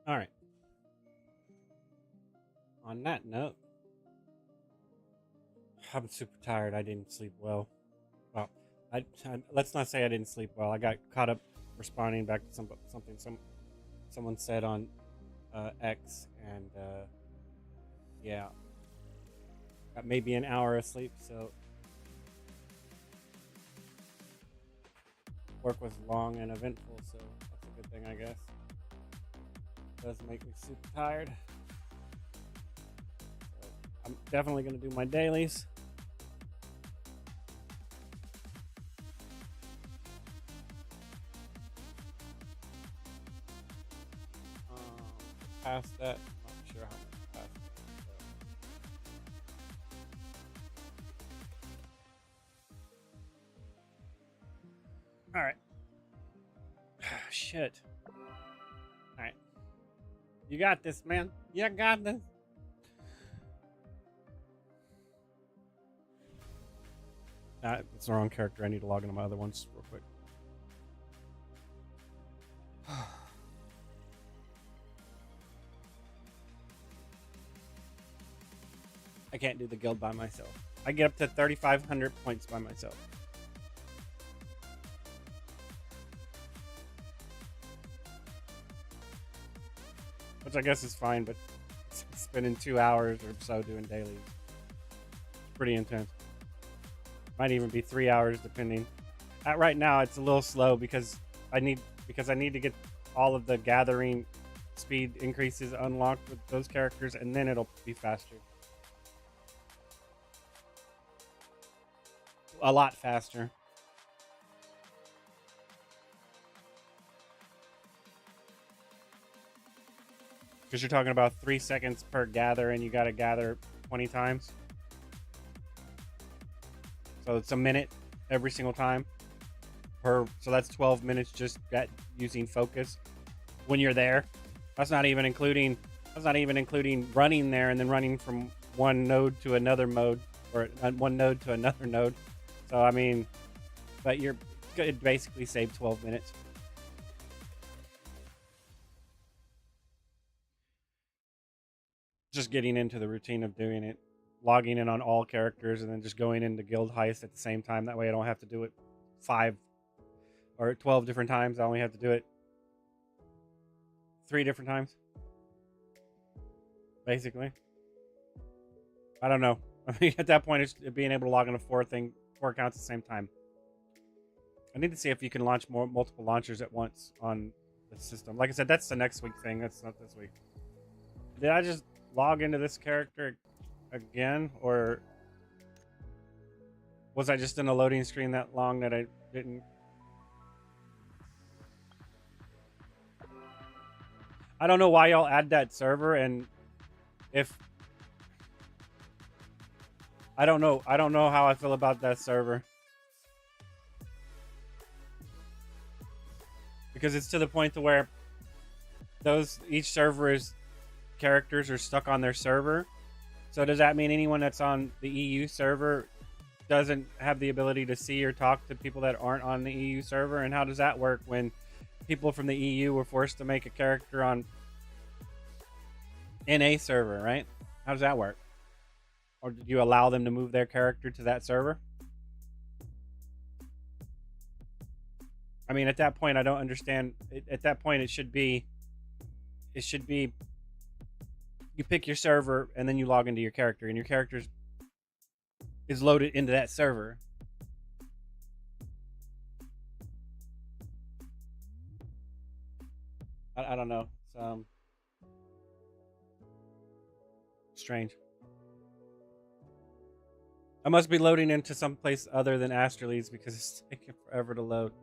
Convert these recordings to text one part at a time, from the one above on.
All right. On that note, I'm super tired. I didn't sleep well. Well, let's not say I didn't sleep well. I got caught up responding back to something someone said on X, and yeah, got maybe an hour of sleep. So work was long and eventful, so that's a good thing, I guess. It does make me super tired. So I'm definitely gonna do my dailies. Past that, I'm not sure how much past that. All right. Shit. All right. You got this, man. You got this. It's the wrong character. I need to log into my other ones real quick. I can't do the guild by myself. I get up to 3,500 points by myself. Which I guess is fine, but spending 2 hours or so doing dailies, it's pretty intense. Might even be 3 hours depending. Right now it's a little slow because I need to get all of the gathering speed increases unlocked with those characters, and then it'll be faster. A lot faster. Because you're talking about 3 seconds per gather, and you got to gather 20 times. So it's a minute every single time. So that's 12 minutes just using focus when you're there. That's not even including running there and then running from one node to another node or one node to another node. So I mean, but it basically saved 12 minutes. Just getting into the routine of doing it, logging in on all characters, and then just going into guild heist at the same time. That way I don't have to do it 5 or 12 different times. I only have to do it 3 different times, basically. I don't know. I mean, at that point, it's being able to log into 4 accounts at the same time. I need to see if you can launch multiple launchers at once on the system. Like I said, that's the next week thing. That's not this week. Did I just log into this character again, or was I just in a loading screen that long that I didn't? I don't know why y'all add that server, and if I don't know how I feel about that server, because it's to the point to where each server's characters are stuck on their server. So does that mean anyone that's on the EU server doesn't have the ability to see or talk to people that aren't on the EU server? And how does that work when people from the EU were forced to make a character on NA server, right? How does that work? Or did you allow them to move their character to that server? I mean, at that point, I don't understand. At that point, it should be you pick your server and then you log into your character, and your character is loaded into that server. I don't know. It's strange. I must be loading into some place other than Astralees because it's taking forever to load.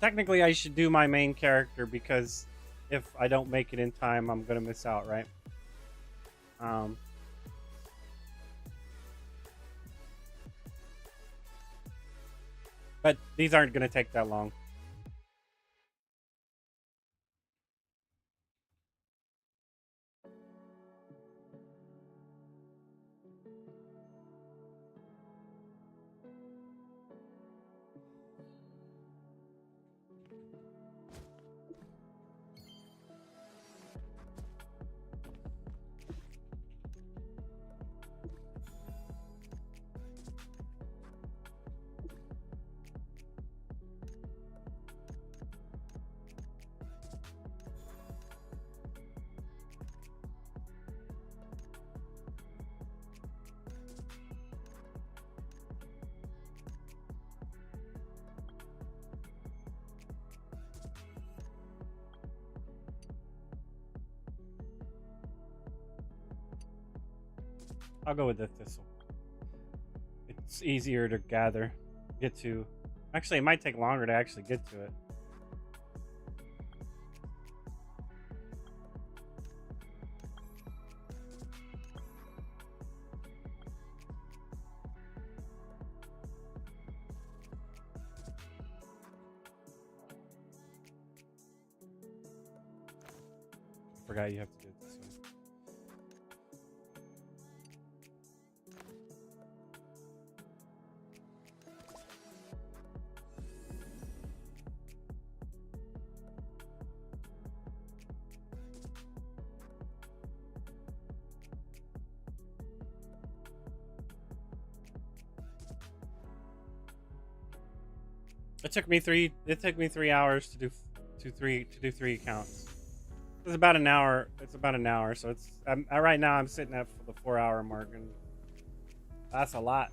Technically, I should do my main character because if I don't make it in time, I'm gonna miss out, right? But these aren't gonna take that long. I'll go with the thistle. It's easier to get to. Actually, it might take longer to actually get to it. I forgot you have to do it this way. It took me 3 hours to do three accounts. It's about an hour. It's about an hour. So right now I'm sitting at the 4-hour mark, and that's a lot.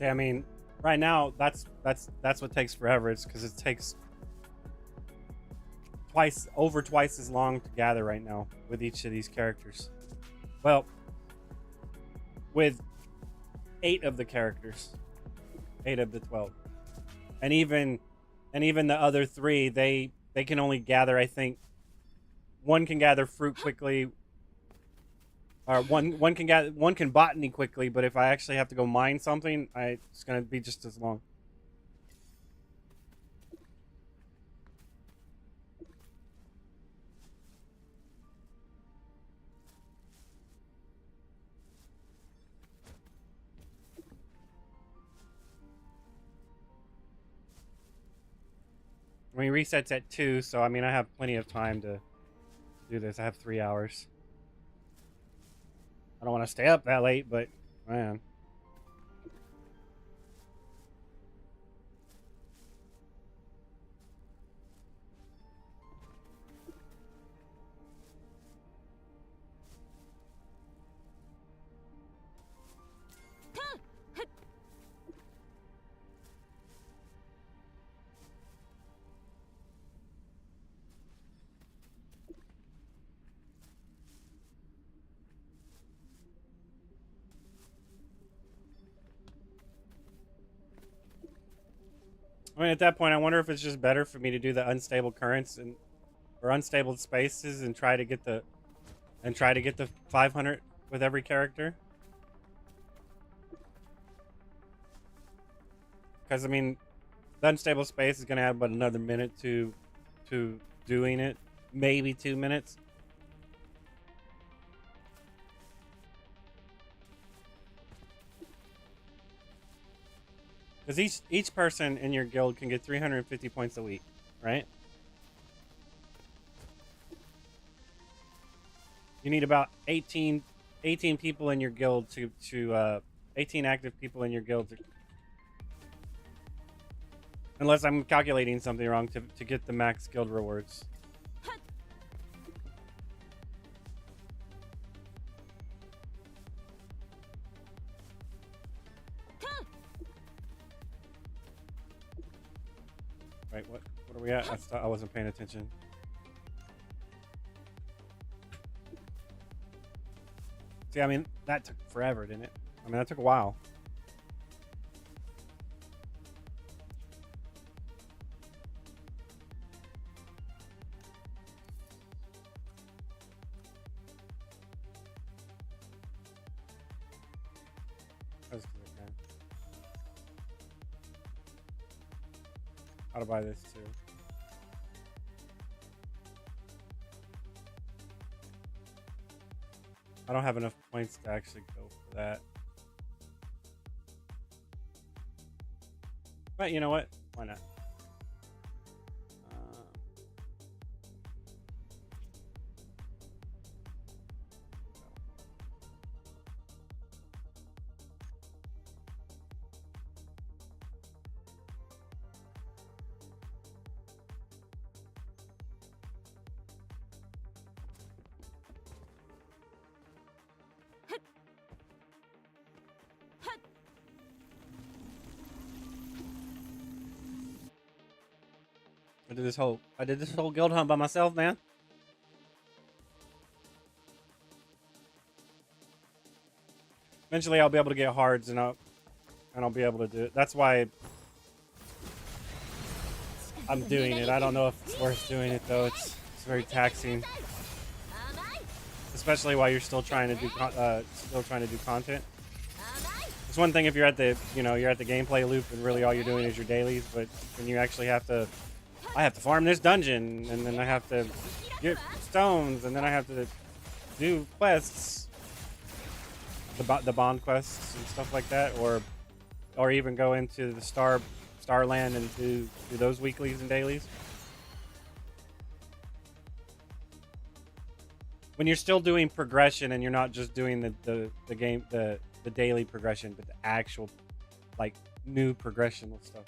See, I mean, right now that's what takes forever. It's because it takes over twice as long to gather right now with each of these characters. Well, with 8 of the characters, 8 of the 12, and even the other 3, they can only gather. I think one can gather fruit quickly, or one can botany quickly. But if I actually have to go mine something, it's gonna be just as long. I mean, resets at 2, so I mean, I have plenty of time to do this. I have 3 hours. I don't want to stay up that late, but man. I mean, at that point, I wonder if it's just better for me to do the unstable currents or unstable spaces and try to get the 500 with every character. Because I mean, the unstable space is gonna have about another minute to doing it, maybe 2 minutes. Because each person in your guild can get 350 points a week, right? You need about 18 people in your guild to 18 active people in your guild to, unless I'm calculating something wrong, to get the max guild rewards. Right, what are we at? I wasn't paying attention. See, I mean, that took forever, didn't it? I mean, that took a while. That's 'cause I can. How to buy this too. I don't have enough points to actually go for that. But you know what? Why not? I did this whole guild hunt by myself, man. Eventually, I'll be able to get hards, and I'll be able to do it. That's why I'm doing it. I don't know if it's worth doing it though. It's very taxing, especially while you're still trying to do content. It's one thing if you're at the gameplay loop and really all you're doing is your dailies, but when you actually have to, I have to farm this dungeon, and then I have to get stones, and then I have to do quests, the bond quests and stuff like that, or even go into the Starland and do those weeklies and dailies. When you're still doing progression and you're not just doing the daily progression, but the actual like new progressional stuff.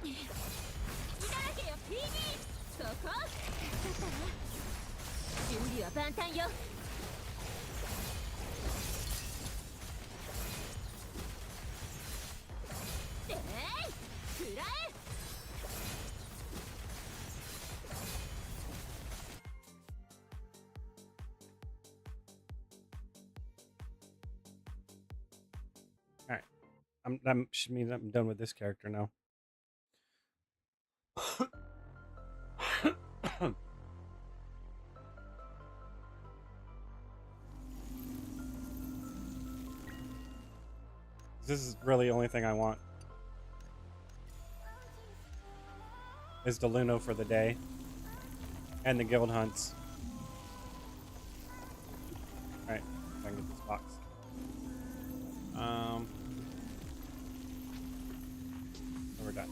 All right, that should mean I'm done with this character now. This is really the only thing I want. Is the Luno for the day. And the guild hunts. Alright, I can get this box. So we're done.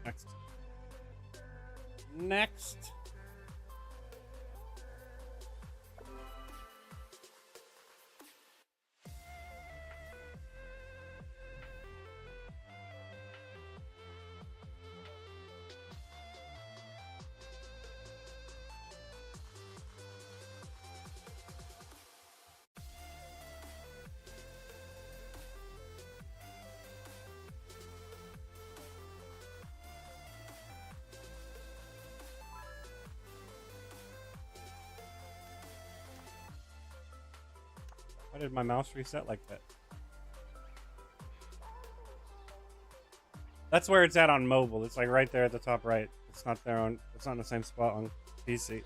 Next. Next. Why did my mouse reset like that? That's where it's at on mobile. It's like right there at the top right. It's not there on. It's not in the same spot on PC.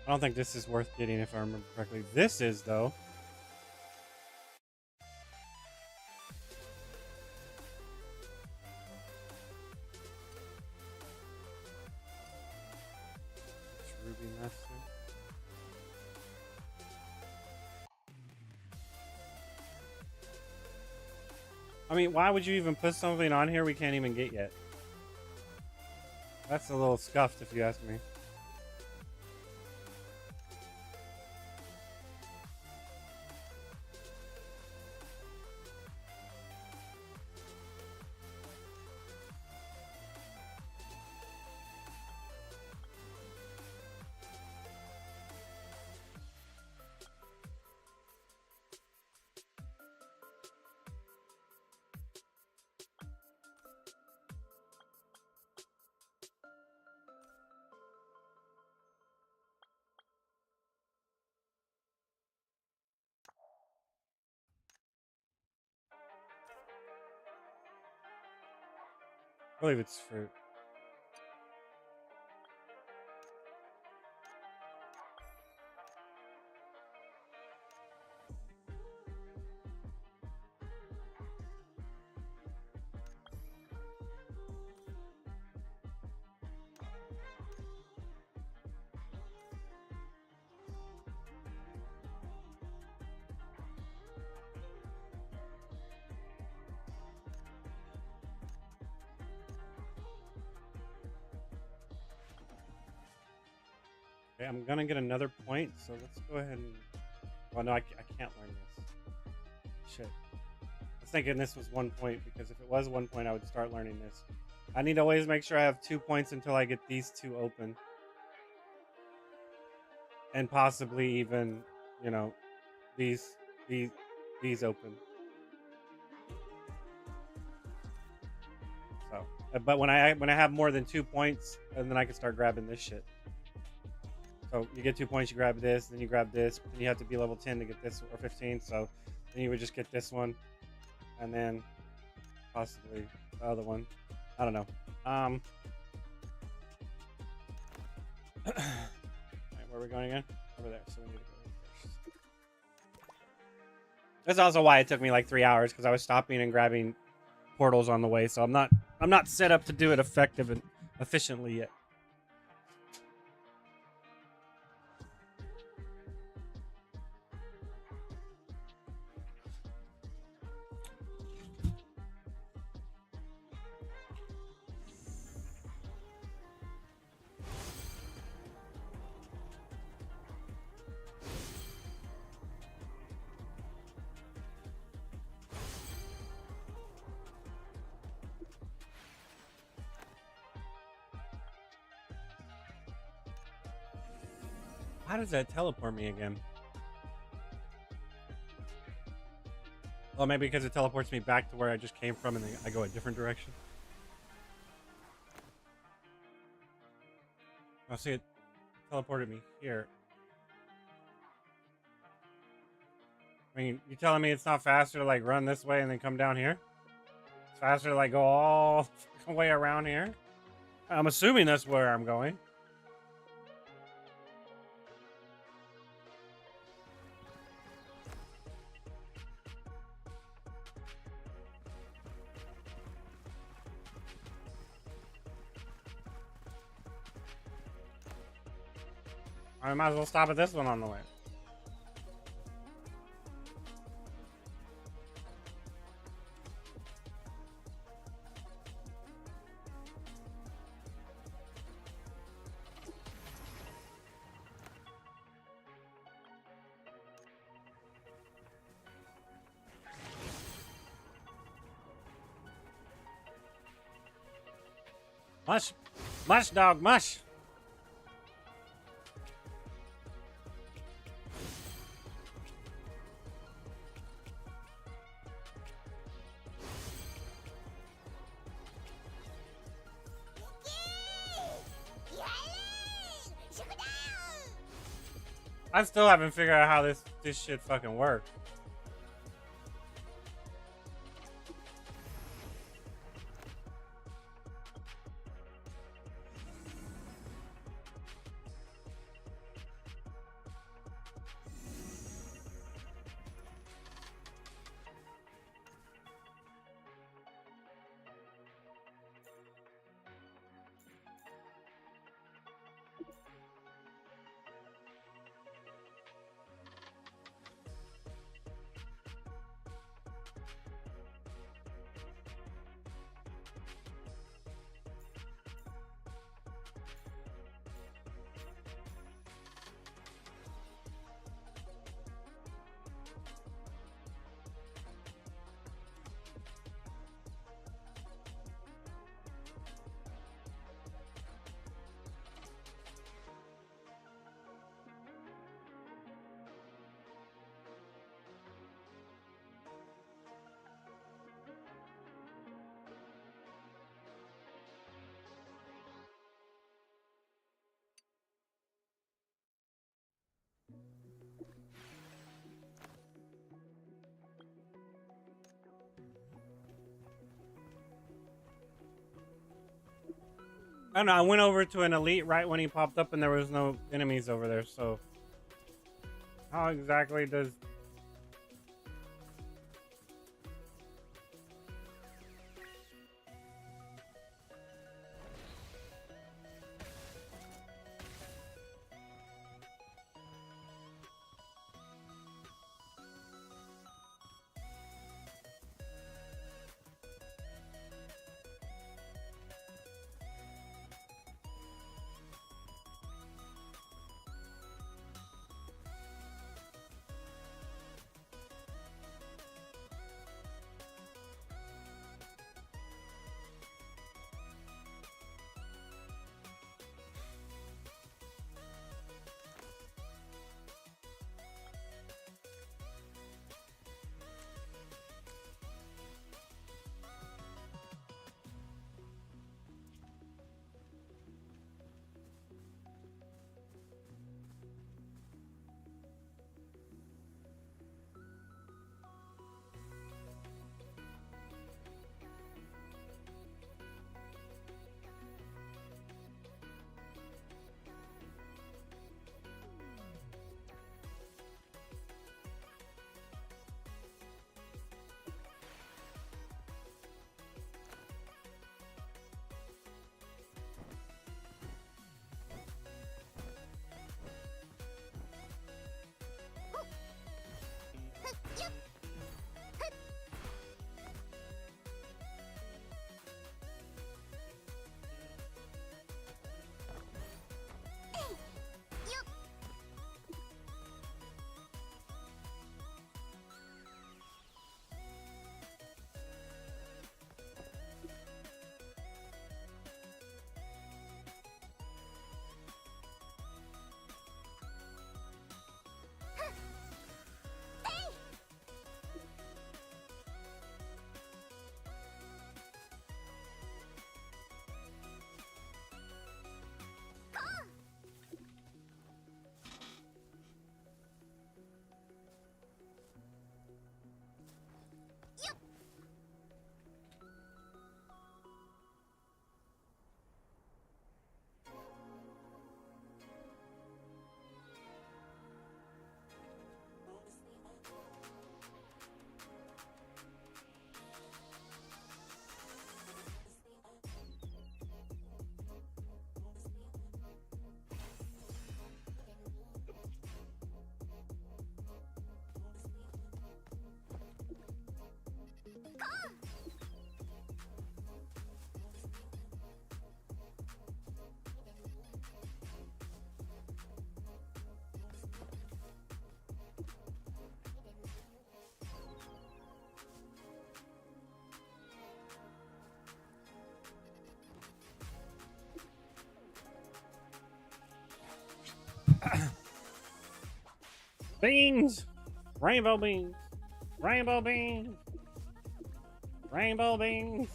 I don't think this is worth getting if I remember correctly. This is, though. It's Ruby Master. I mean, why would you even put something on here we can't even get yet? That's a little scuffed if you ask me. I believe it's fruit. Okay, I'm gonna get another point, so let's go ahead and... Well, no, I can't learn this. Shit. I was thinking this was 1 point, because if it was 1 point, I would start learning this. I need to always make sure I have 2 points until I get these two open. And possibly even, you know, these open. So, but when I have more than 2 points, and then I can start grabbing this shit. So you get 2 points, you grab this, then you grab this, but then you have to be level 10 to get this, or 15. So then you would just get this one, and then possibly the other one. I don't know. Right, Where are we going again? Over there. So we need to go here first. That's also why it took me like 3 hours, because I was stopping and grabbing portals on the way. So I'm not set up to do it effective and efficiently yet. How does that teleport me again? Oh, maybe because it teleports me back to where I just came from and then I go a different direction. I'll see it teleported me here. I mean, you telling me it's not faster to like run this way and then come down here? It's faster to like go all the way around here? I'm assuming that's where I'm going. I might as well stop at this one on the way. Mush! Mush, dog, mush! I still haven't figured out how this shit fucking works. I don't know, I went over to an elite right when he popped up and there was no enemies over there, so... How exactly does... Beans! Rainbow beans! Rainbow beans! Rainbow beans!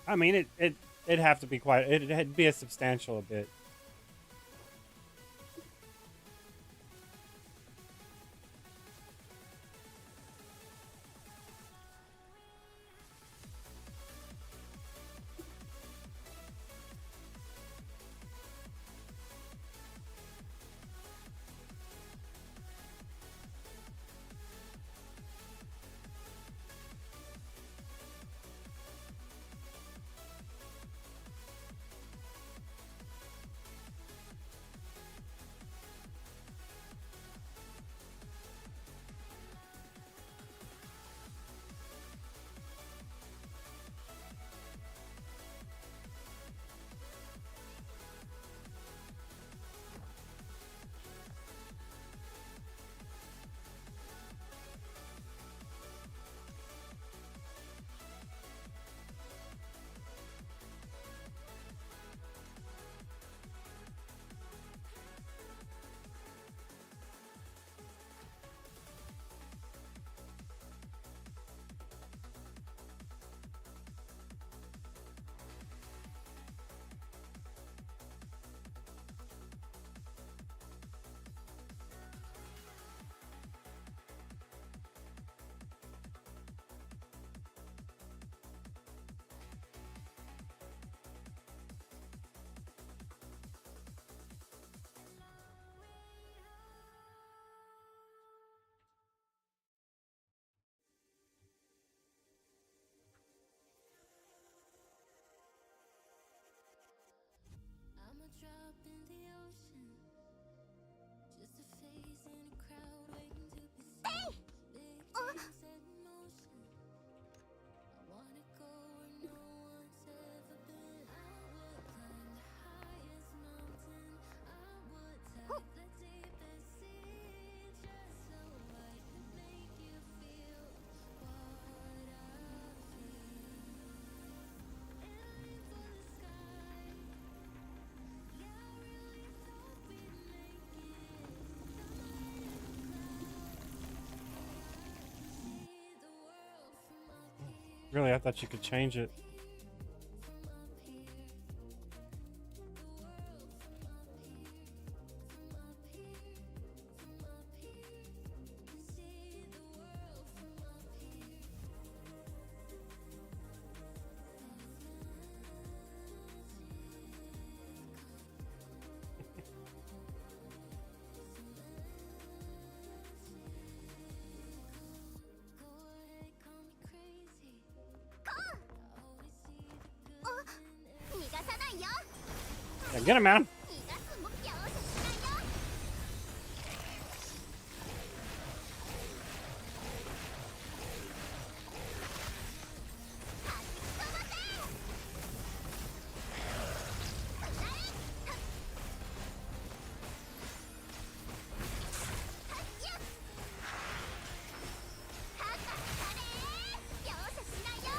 I mean, it'd have to be quite. It'd be a substantial bit. I'm a drop in the ocean, just a face in a crowd waiting to be seen. Big things set in motion. I wanna go where no one's ever been. I would climb the highest mountain. I would dive the deepest sea, just so I can make you feel what I feel. Aiming for the sky. Yeah, I really thought we'd make it. See the world from up here. Really, I thought you could change it. Get him, man. 逃がすも容赦しないよ。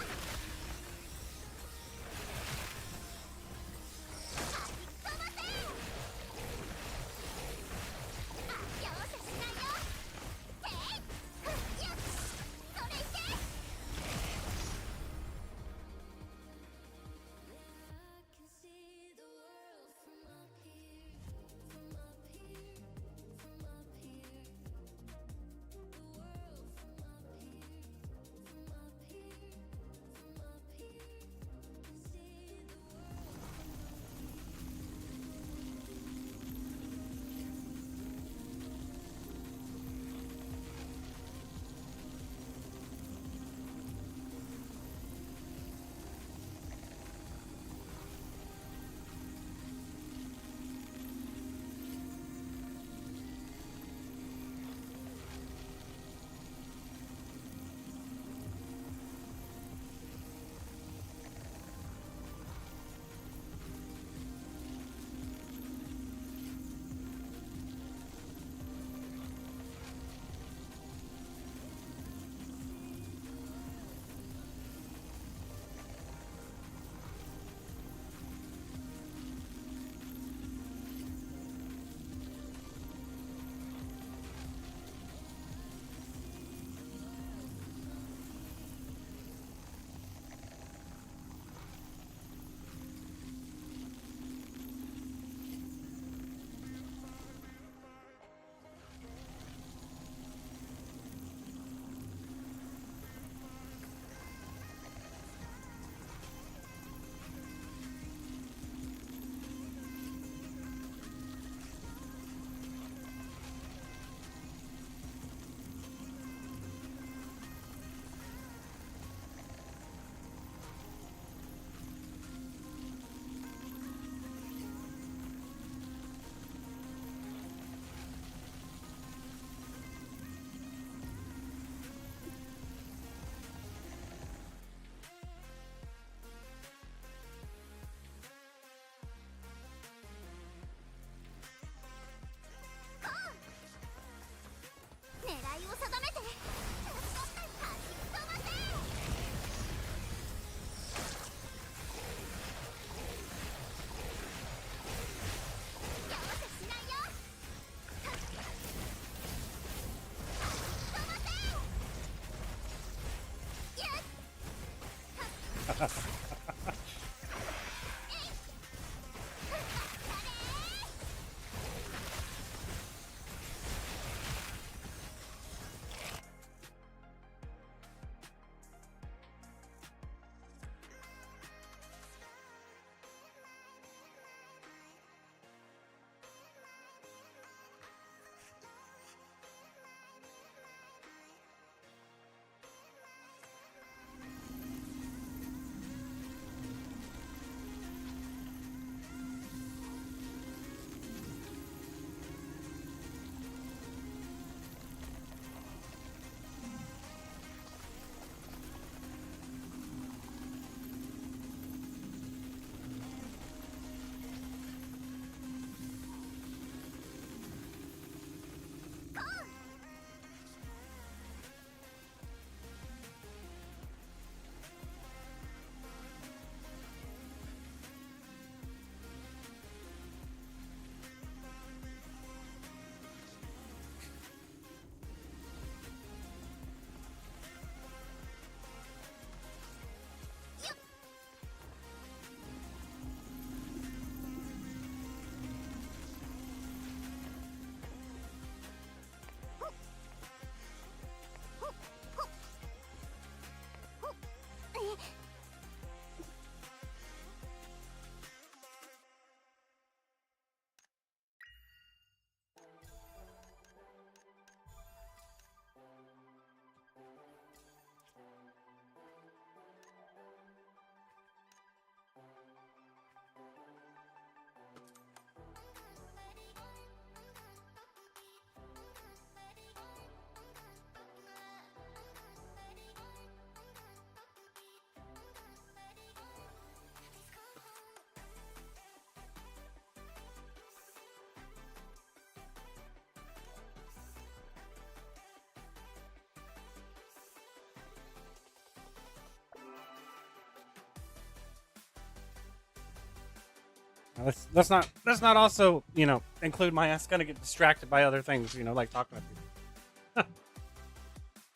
Let's not also, you know, include my ass gonna get distracted by other things, you know, like talking to people.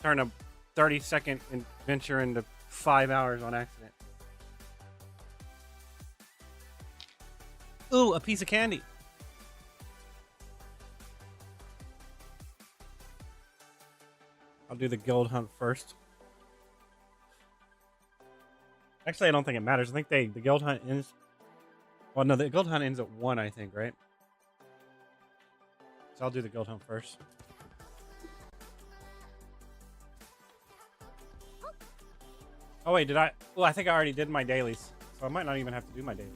Turn a 30-second adventure into 5 hours on accident. Ooh, a piece of candy. I'll do the guild hunt first. Actually, I don't think it matters. I think the guild hunt ends. Well, no, the guild hunt ends at 1, I think, right? So I'll do the guild hunt first. Oh wait, did I? Well, I think I already did my dailies, so I might not even have to do my dailies.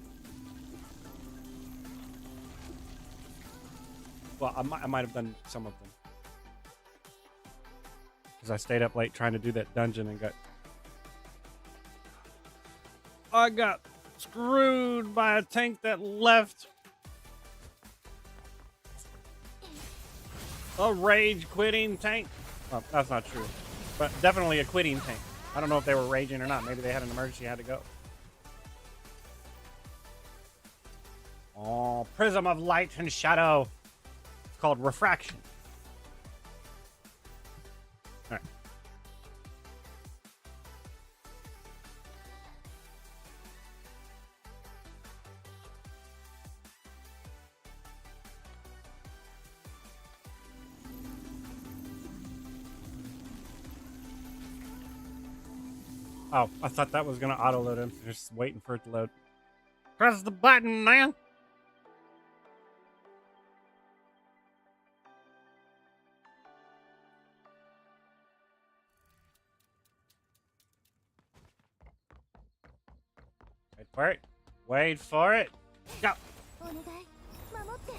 Well, I might have done some of them because I stayed up late trying to do that dungeon and I got screwed by a tank that left. A rage quitting tank. Well, that's not true, but definitely a quitting tank. I don't know if they were raging or not. Maybe they had an emergency, had to go. Oh, prism of light and shadow. It's called refraction. All right. Oh, I thought that was gonna auto load him. Just waiting for it to load. Press the button, man. Wait for it. Wait for it. Go. お願い守って。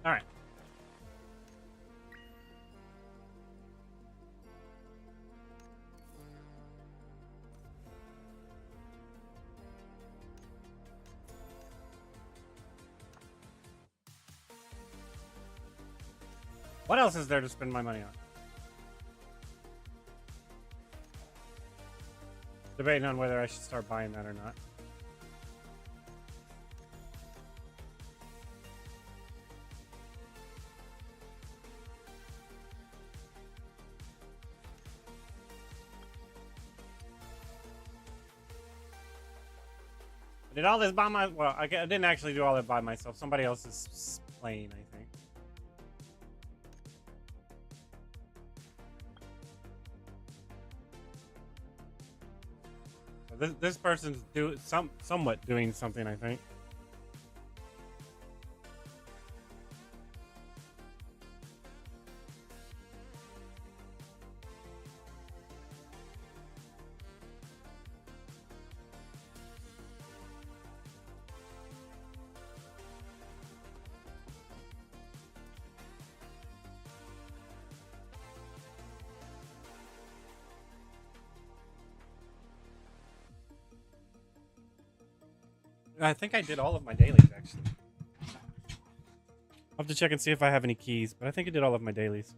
All right. What else is there to spend my money on? Debating on whether I should start buying that or not. I did all this by my. Well, I didn't actually do all that by myself. Somebody else is playing, I think. So this person's somewhat doing something, I think. I think I did all of my dailies, actually. I'll have to check and see if I have any keys, but I think I did all of my dailies.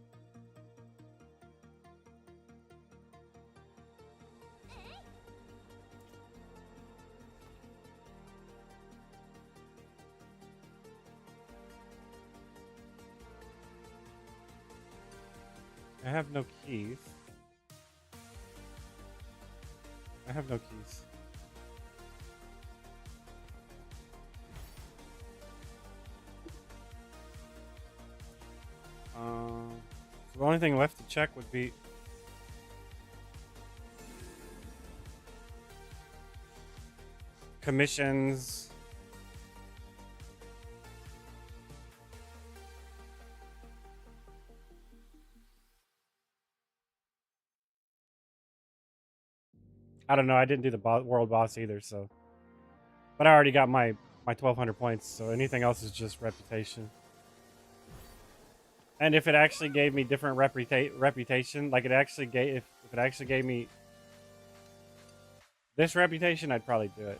I have no keys. I have no keys. So the only thing left to check would be commissions, I don't know. I didn't do the world boss either, so. But I already got my 1,200 points, so anything else is just reputation. And if it actually gave me different reputation, like it actually gave, if it actually gave me this reputation, I'd probably do it.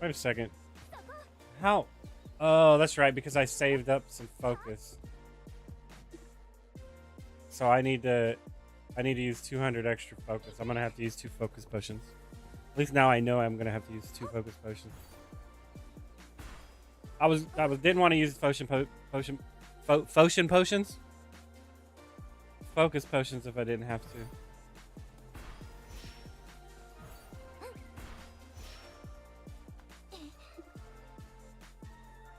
Wait a second. How? Oh, that's right, because I saved up some focus. So I need to use 200 extra focus. I'm gonna have to use 2 focus potions. At least now I know I'm gonna have to use 2 focus potions. Didn't want to use potion potions, focus potions if I didn't have to.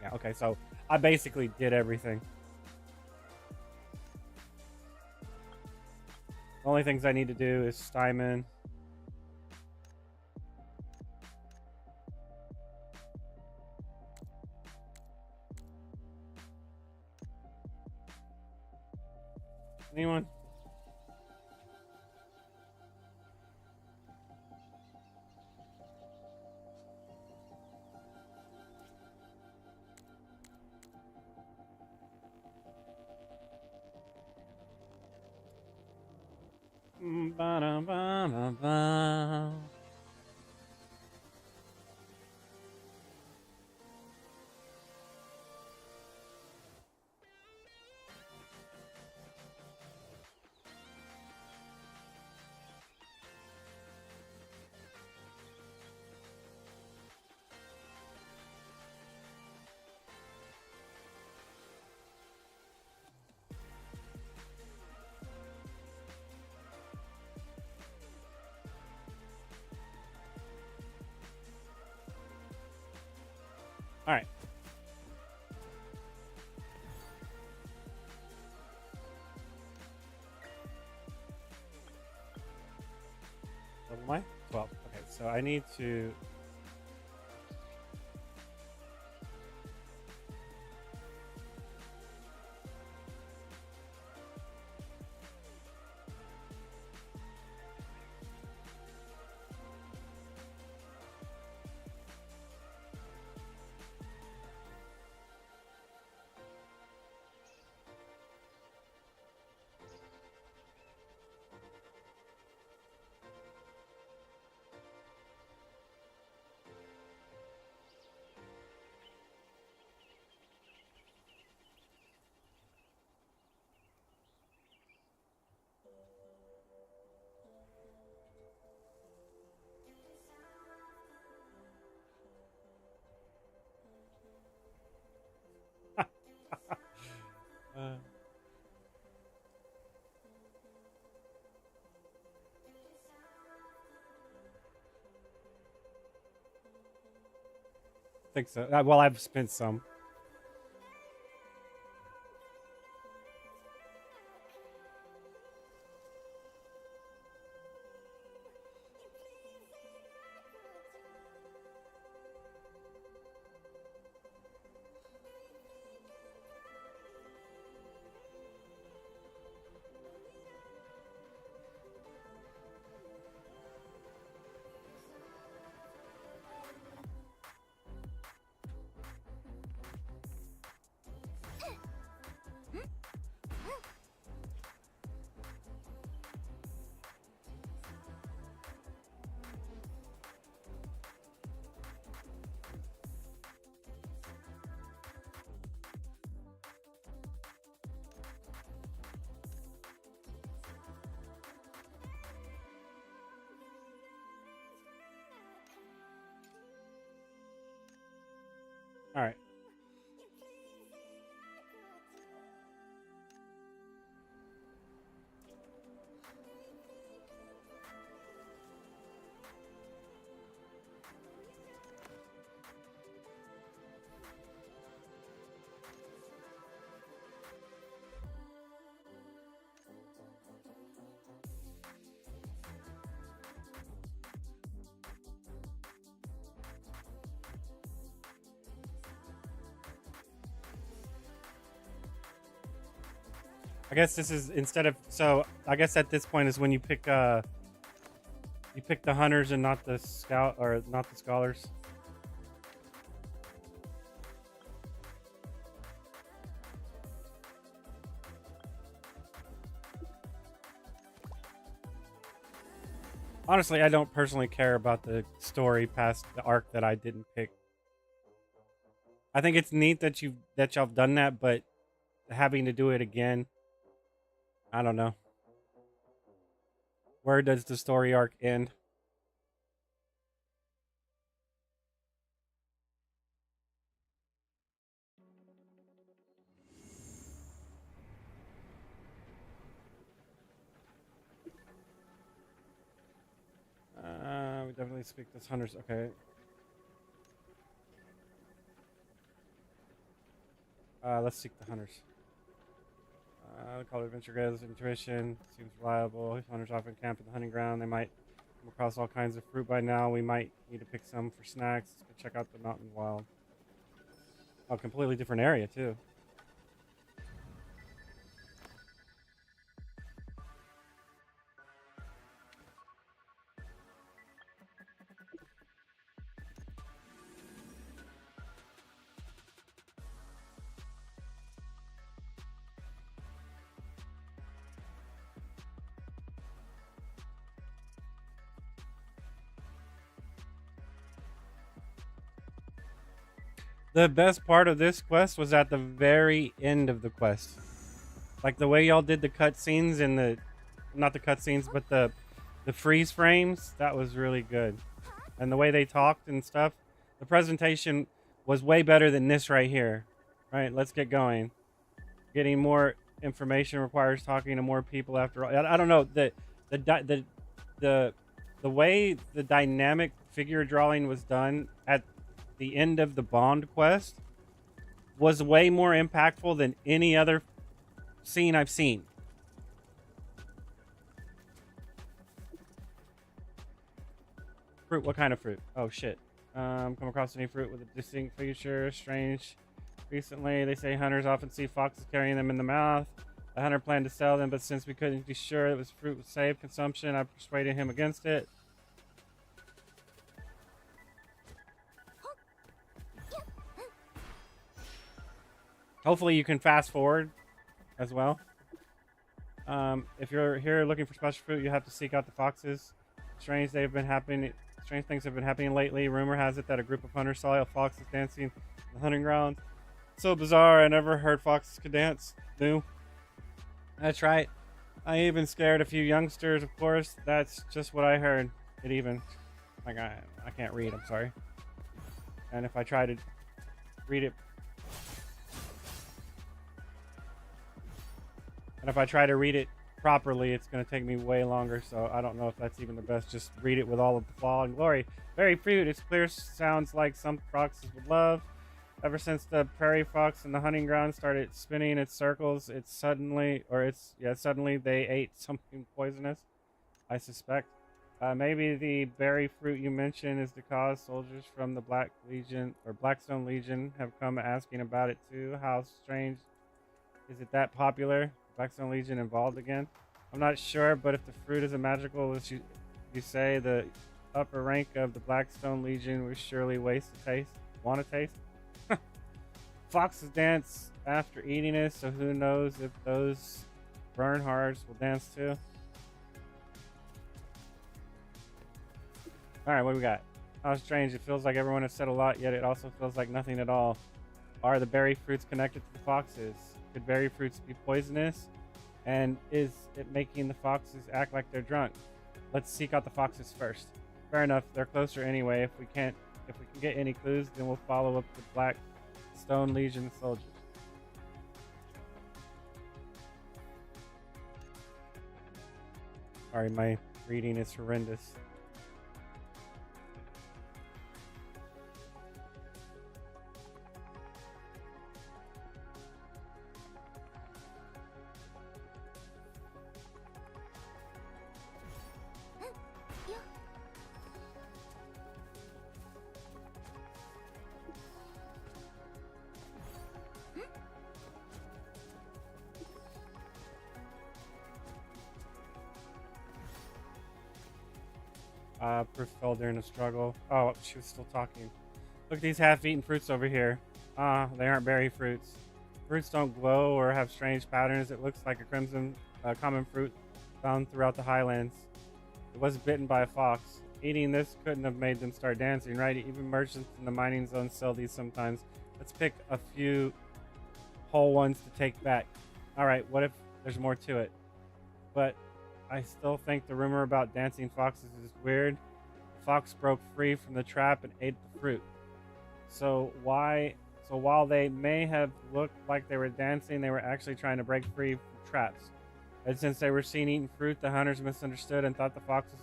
Yeah. Okay. So I basically did everything. The only things I need to do is Stymon. Anyone? Ba-da-ba-da-ba. All right. What am I? 12. Okay, so I need to. uh, I think so. Well, I've spent some. All right. I guess this is instead of so. I guess at this point is when you pick the hunters and not the scout or not the scholars. Honestly, I don't personally care about the story past the arc that I didn't pick. I think it's neat that y'all have done that, but having to do it again, I don't know. Where does the story arc end? We definitely speak this hunters. Okay. Let's seek the hunters. Call it adventure guides. Intuition seems reliable. Hunters often camp at the hunting ground. They might come across all kinds of fruit by now. We might need to pick some for snacks. Let's go check out the mountain wild. Oh, completely different area too. The best part of this quest was at the very end of the quest. Like the way y'all did the cutscenes and the not the cutscenes, but the freeze frames, that was really good. And the way they talked and stuff, the presentation was way better than this right here. Right, let's get going. Getting more information requires talking to more people after all. I don't know the the way the dynamic figure drawing was done at the end of the Bond quest was way more impactful than any other scene I've seen. Fruit, what kind of fruit? Oh shit. Come across any fruit with a distinct feature, strange. Recently, they say hunters often see foxes carrying them in the mouth. The hunter planned to sell them, but since we couldn't be sure it was fruit with safe consumption, I persuaded him against it. Hopefully you can fast forward as well. If you're here looking for special fruit, you have to seek out the foxes. Strange things have been happening lately. Rumor has it that a group of hunters saw foxes dancing in the hunting ground. So bizarre, I never heard foxes could dance. No. That's right. I even scared a few youngsters, of course. That's just what I heard. It even... Like, I can't read, I'm sorry. And if I try to read it... And if I try to read it properly, it's going to take me way longer, so I don't know if that's even the best. Just read it with all of the flaw and glory. Very fruit. It's clear sounds like some foxes would love. Ever since the prairie fox in the hunting ground started spinning its circles, suddenly they ate something poisonous, I suspect. Maybe the berry fruit you mentioned is the cause. Soldiers from the Black Legion or Blackstone Legion have come asking about it too. How strange. Is it that popular? Blackstone Legion involved again? I'm not sure, but if the fruit is a magical, as you say, the upper rank of the Blackstone Legion will surely want to taste. Foxes dance after eating it, so who knows if those Bernhards will dance too. Alright, what do we got? How strange. It feels like everyone has said a lot, yet it also feels like nothing at all. Are the berry fruits connected to the foxes? Could berry fruits be poisonous? And is it making the foxes act like they're drunk? Let's seek out the foxes first. Fair enough, they're closer anyway. If we can get any clues, then we'll follow up the Blackstone Legion soldiers. Sorry, my reading is horrendous. Proof fell during a struggle. Oh, she was still talking. Look at these half-eaten fruits over here. They aren't berry fruits. Fruits don't glow or have strange patterns. It looks like a crimson common fruit found throughout the highlands. It was bitten by a fox. Eating this couldn't have made them start dancing, right? Even merchants in the mining zone sell these sometimes. Let's pick a few whole ones to take back. All right, what if there's more to it? But I still think the rumor about dancing foxes is weird. The fox broke free from the trap and ate the fruit. So while they may have looked like they were dancing, they were actually trying to break free from traps. And since they were seen eating fruit, the hunters misunderstood and thought the foxes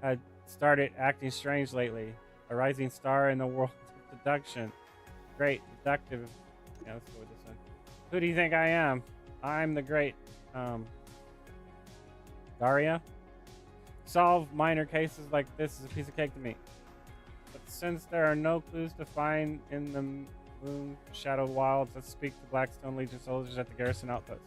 had started acting strange lately. A rising star in the world of deduction. Great deductive. Yeah, let's go with this one. Who do you think I am? I'm the great Daria. Solve minor cases like this is a piece of cake to me. But since there are no clues to find in the moon shadowed wilds, let's speak to Blackstone Legion soldiers at the garrison outpost.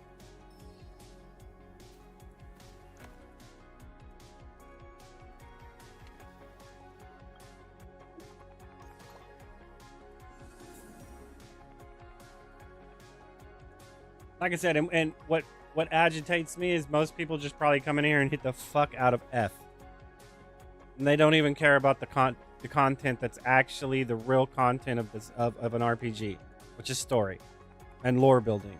Like I said, and what agitates me is most people just probably come in here and hit the fuck out of F. And they don't even care about the content that's actually the real content of this of an RPG, which is story and lore building.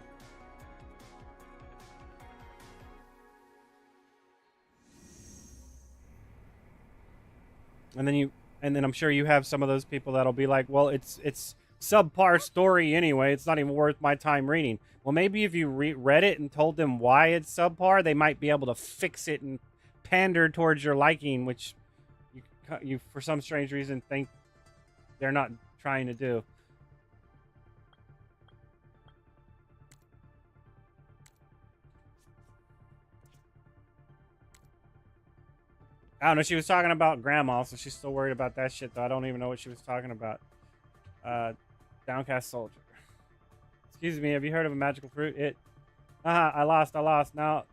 And then I'm sure you have some of those people that'll be like, well, it's subpar story anyway. It's not even worth my time reading. Well, maybe if you read it and told them why it's subpar, they might be able to fix it and pander towards your liking, which you for some strange reason think they're not trying to do. I don't know. She was talking about grandma, so she's still worried about that shit, though. I don't even know what she was talking about. Downcast soldier. Excuse me, have you heard of a magical fruit? I lost. Now,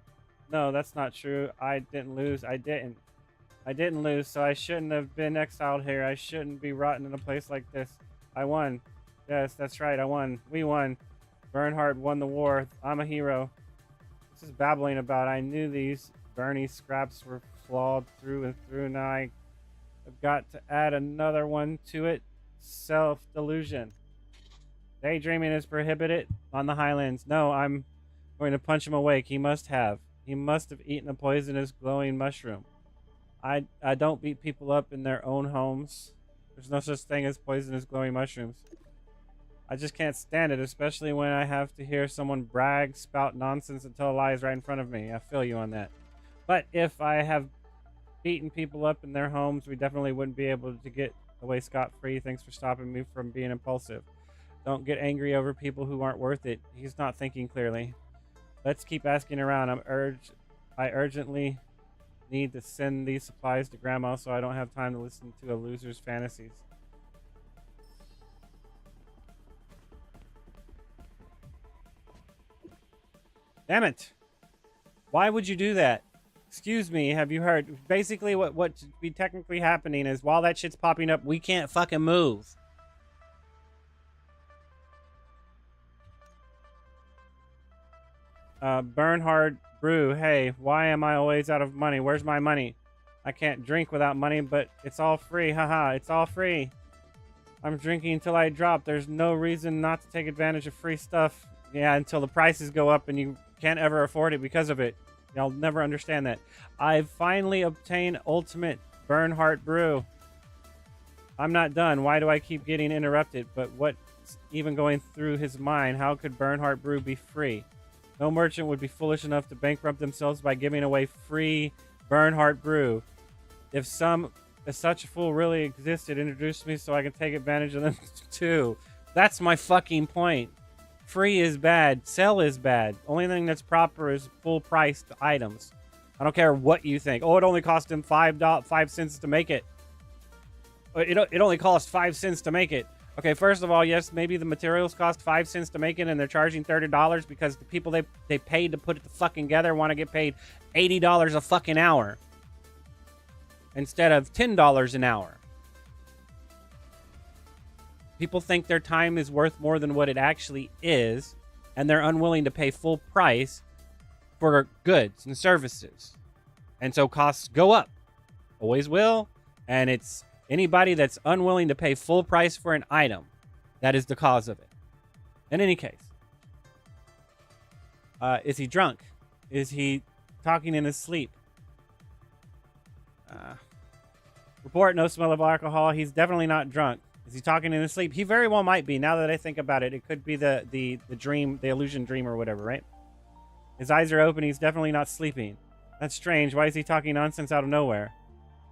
no, that's not true. I didn't lose. I didn't lose, so I shouldn't have been exiled here. I shouldn't be rotten in a place like this. I won. Yes, that's right, I won. We won. Bernhard won the war. I'm a hero. This is babbling about. I knew these Bernie scraps were flawed through and through. Now I've got to add another one to it. Self-delusion. Daydreaming is prohibited on the Highlands. No, I'm going to punch him awake. He must have eaten a poisonous glowing mushroom. I don't beat people up in their own homes. There's no such thing as poisonous glowing mushrooms. I just can't stand it, especially when I have to hear someone brag, spout nonsense, and tell lies right in front of me. I feel you on that. But if I have beaten people up in their homes, we definitely wouldn't be able to get away scot-free. Thanks for stopping me from being impulsive. Don't get angry over people who aren't worth it. He's not thinking clearly. Let's keep asking around. I urgently need to send these supplies to Grandma, so I don't have time to listen to a loser's fantasies. Damn it! Why would you do that? Excuse me, have you heard? Basically, what should be technically happening is while that shit's popping up, we can't fucking move. Bernhard Brew, hey, why am I always out of money? Where's my money? I can't drink without money, but it's all free. Haha, it's all free. I'm drinking until I drop. There's no reason not to take advantage of free stuff. Yeah, until the prices go up and you can't ever afford it because of it. Y'all never understand that. I've finally obtained Ultimate Bernhard Brew. I'm not done. Why do I keep getting interrupted? But what's even going through his mind? How could Bernhard Brew be free? No merchant would be foolish enough to bankrupt themselves by giving away free Bernhard Brew. If such a fool really existed, introduce me so I can take advantage of them too. That's my fucking point. Free is bad. Sell is bad. Only thing that's proper is full-priced items. I don't care what you think. Oh, it only cost him 5 cents to make it. It only cost 5 cents to make it. Okay, first of all, yes, maybe the materials cost 5 cents to make it and they're charging $30 because the people they paid to put it fucking together want to get paid $80 a fucking hour. instead of $10 an hour. People think their time is worth more than what it actually is, and they're unwilling to pay full price for goods and services. And so costs go up. Always will. And it's anybody that's unwilling to pay full price for an item that is the cause of it. In any case, is he drunk? Is he talking in his sleep? Report, no smell of alcohol. He's definitely not drunk. Is he talking in his sleep? He very well might be. Now that I think about it, it could be the dream, the illusion dream or whatever, right? His eyes are open. He's definitely not sleeping. That's strange. Why is he talking nonsense out of nowhere?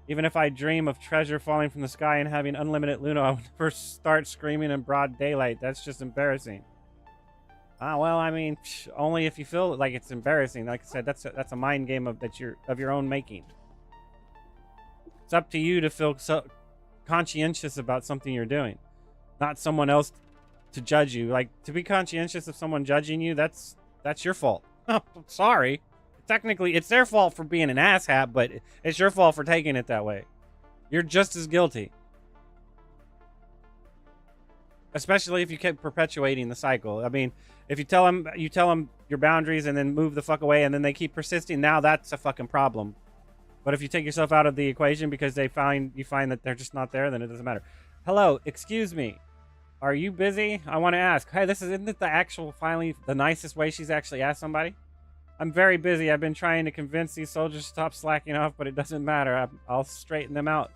Even if I dream of treasure falling from the sky and having unlimited Luna, I would never start screaming in broad daylight. That's just embarrassing. Well, I mean, only if you feel like it's embarrassing. Like I said, that's a mind game of your own making. It's up to you to feel so conscientious about something you're doing, not someone else to judge you. Like, to be conscientious of someone judging you, that's your fault. Sorry. Technically, it's their fault for being an asshat, but it's your fault for taking it that way. You're just as guilty. Especially if you keep perpetuating the cycle. I mean, if you tell them your boundaries and then move the fuck away and then they keep persisting, now that's a fucking problem. But if you take yourself out of the equation because you find that they're just not there, then it doesn't matter. Hello, excuse me. Are you busy? I want to ask. Hey, isn't it the actual, finally, the nicest way she's actually asked somebody? I'm very busy. I've been trying to convince these soldiers to stop slacking off, but it doesn't matter. I'll straighten them out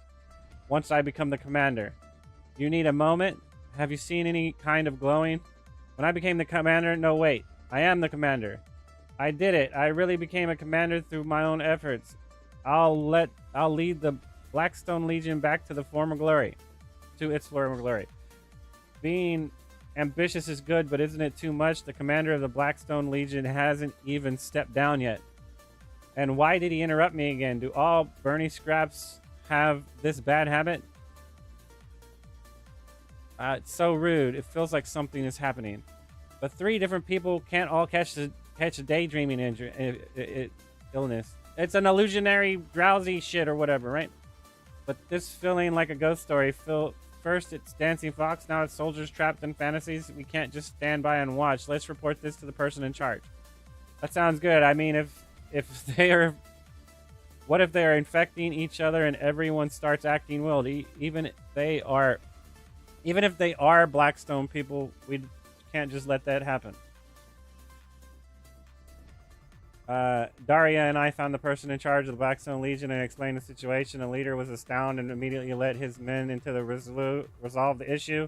once I become the commander. You need a moment? Have you seen any kind of glowing? When I became the commander? No, wait. I am the commander. I did it. I really became a commander through my own efforts. I'll lead the Blackstone Legion back to its former glory. Being ambitious is good, but isn't it too much? The commander of the Blackstone Legion hasn't even stepped down yet. And why did he interrupt me again? Do all Bernie Scraps have this bad habit? It's so rude. It feels like something is happening. But 3 different people can't all catch a daydreaming illness. It's an illusionary, drowsy shit or whatever, right? But this feeling like a ghost story. First it's Dancing Fox, now it's soldiers trapped in fantasies. We can't just stand by and watch. Let's report this to the person in charge. That sounds good. I mean, what if they are infecting each other and everyone starts acting wild? Even if they are Blackstone people, we can't just let that happen. Daria and I found the person in charge of the Blackstone Legion and explained the situation. The leader was astounded and immediately led his men into the resolve the issue.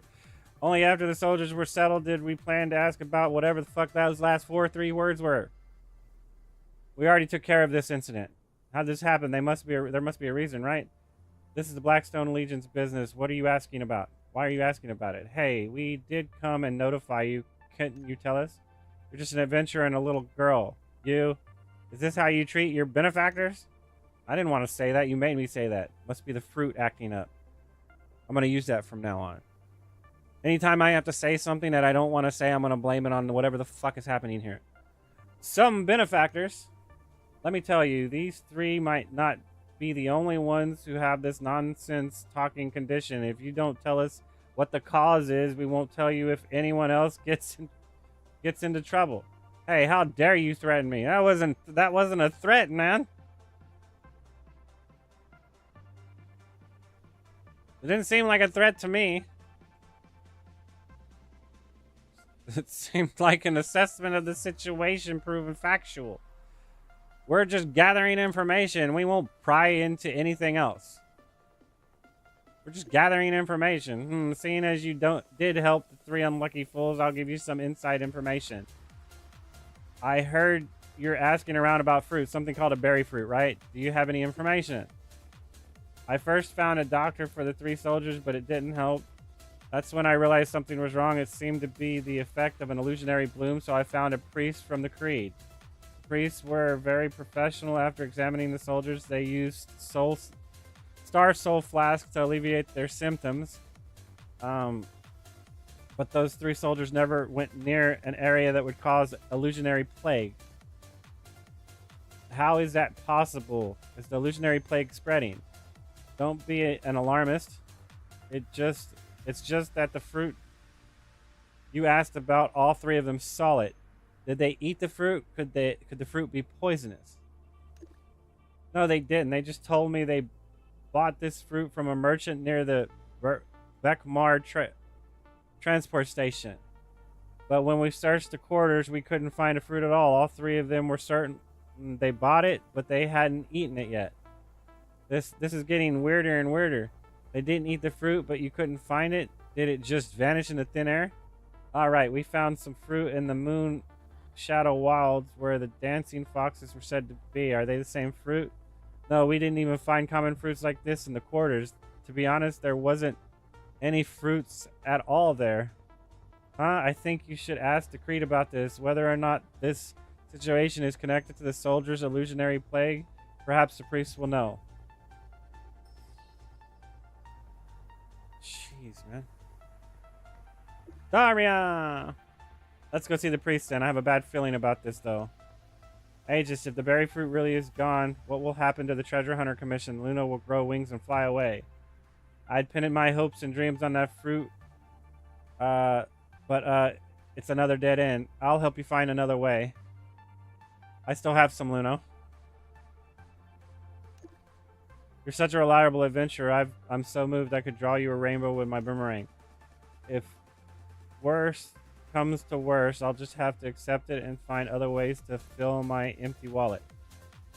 Only after the soldiers were settled did we plan to ask about whatever the fuck those last 3 words were. We already took care of this incident. How'd this happen? There must be a reason, right? This is the Blackstone Legion's business. What are you asking about? Why are you asking about it? Hey, we did come and notify you. Couldn't you tell us? You're just an adventurer and a little girl. Is this how you treat your benefactors? I didn't want to say that. You made me say that. Must be the fruit acting up. I'm going to use that from now on. Anytime I have to say something that I don't want to say, I'm going to blame it on whatever the fuck is happening here. Some benefactors. Let me tell you, these 3 might not be the only ones who have this nonsense talking condition. If you don't tell us what the cause is, we won't tell you if anyone else gets into trouble. Hey, how dare you threaten me? That wasn't a threat, man. It didn't seem like a threat to me. It seemed like an assessment of the situation proven factual. We're just gathering information. We won't pry into anything else. We're just gathering information. Seeing as you did help the 3 unlucky fools, I'll give you some inside information. I heard you're asking around about fruit, something called a berry fruit, right? Do you have any information? I first found a doctor for the 3 soldiers, but it didn't help. That's when I realized something was wrong. It seemed to be the effect of an illusionary bloom, so I found a priest from the Creed. The priests were very professional. After examining the soldiers, they used star soul flasks to alleviate their symptoms. But those 3 soldiers never went near an area that would cause illusionary plague. How is that possible? Is the illusionary plague spreading? Don't be an alarmist. It's just that the fruit you asked about, all three of them saw it. Did they eat the fruit? Could the fruit be poisonous? No, they didn't. They just told me they bought this fruit from a merchant near the Bekmar transport station. But when we searched the quarters, we couldn't find a fruit at all. All three of them were certain they bought it, but they hadn't eaten it yet. This is getting weirder and weirder. They didn't eat the fruit, but you couldn't find it. Did it just vanish into thin air? All right, we found some fruit in the Moon Shadow Wilds where the dancing foxes were said to be. Are they the same fruit? No, we didn't even find common fruits like this in the quarters. To be honest, there wasn't any fruits at all there. Huh? I think you should ask the Creed about this, whether or not this situation is connected to the soldier's illusionary plague. Perhaps the priest will know. Jeez, man. Daria! Let's go see the priest then. I have a bad feeling about this, though. Aegis, if the berry fruit really is gone, what will happen to the treasure hunter commission? Luna will grow wings and fly away. I'd pinned my hopes and dreams on that fruit, but it's another dead end. I'll help you find another way. I still have some, Luno. You're such a reliable adventurer. I'm so moved I could draw you a rainbow with my boomerang. If worse comes to worse, I'll just have to accept it and find other ways to fill my empty wallet.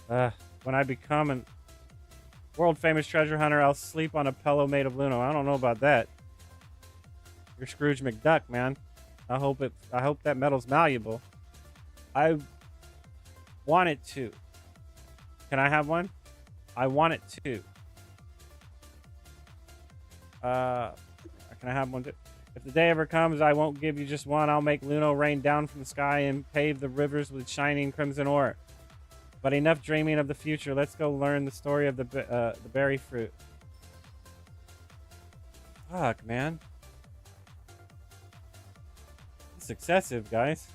When I become an world-famous treasure hunter, I'll sleep on a pillow made of Luno. I don't know about that. You're Scrooge McDuck, man. I hope that metal's malleable. I want it to. Can I have one? I want it to. Can I have one too? If the day ever comes, I won't give you just one. I'll make Luno rain down from the sky and pave the rivers with shining crimson ore. But enough dreaming of the future. Let's go learn the story of the berry fruit. Fuck, man. It's excessive, guys.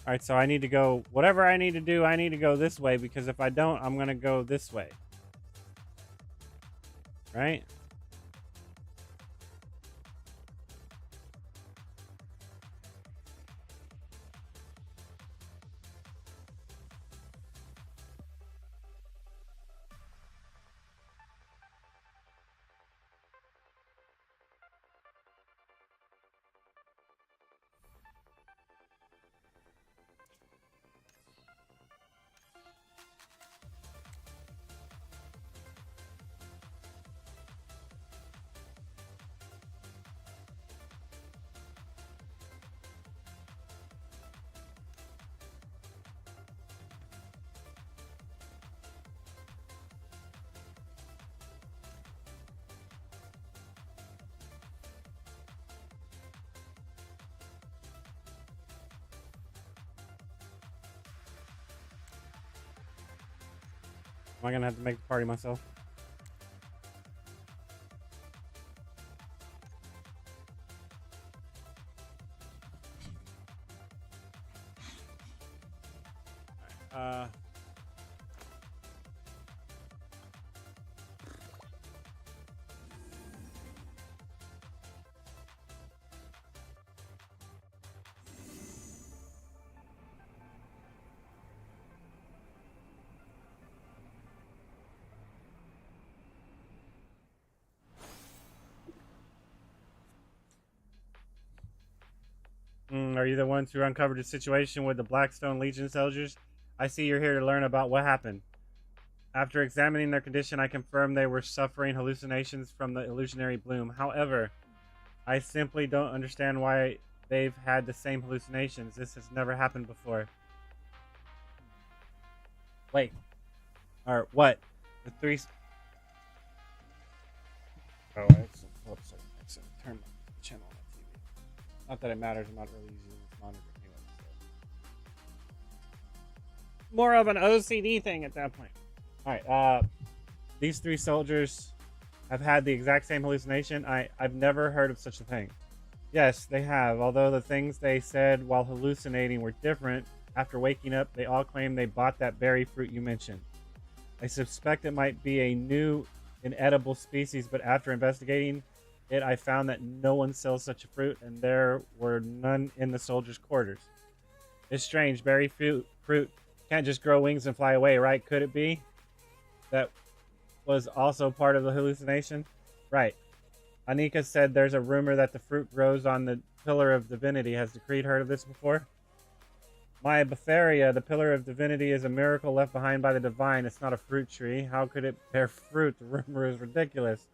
All right, so I need to go, whatever I need to do, I need to go this way, because if I don't, I'm going to go this way. Right? Am I going to have to make the party myself? Are you the ones who uncovered the situation with the Blackstone Legion soldiers? I see you're here to learn about what happened. After examining their condition, I confirmed they were suffering hallucinations from the illusionary bloom. However, I simply don't understand why they've had the same hallucinations. This has never happened before. Wait. Or what? The three... Oh, excellent. Oops, excellent. Turn my channel on the TV. Not that it matters. I'm not really using this monitor anyway. more of an OCD thing at that point. All right. These three soldiers have had the exact same hallucination. I've never heard of such a thing. Yes, they have. Although the things they said while hallucinating were different, after waking up, they all claim they bought that berry fruit you mentioned. I suspect it might be a new inedible species, but after investigating it, I found that no one sells such a fruit, and there were none in the soldiers' quarters. It's strange. Berry fruit can't just grow wings and fly away, right? Could it be that was also part of the hallucination? Right. Anika said there's a rumor that the fruit grows on the Pillar of Divinity. Has the Creed heard of this before? My Bavaria, the Pillar of Divinity, is a miracle left behind by the divine. It's not a fruit tree. How could it bear fruit? The rumor is ridiculous.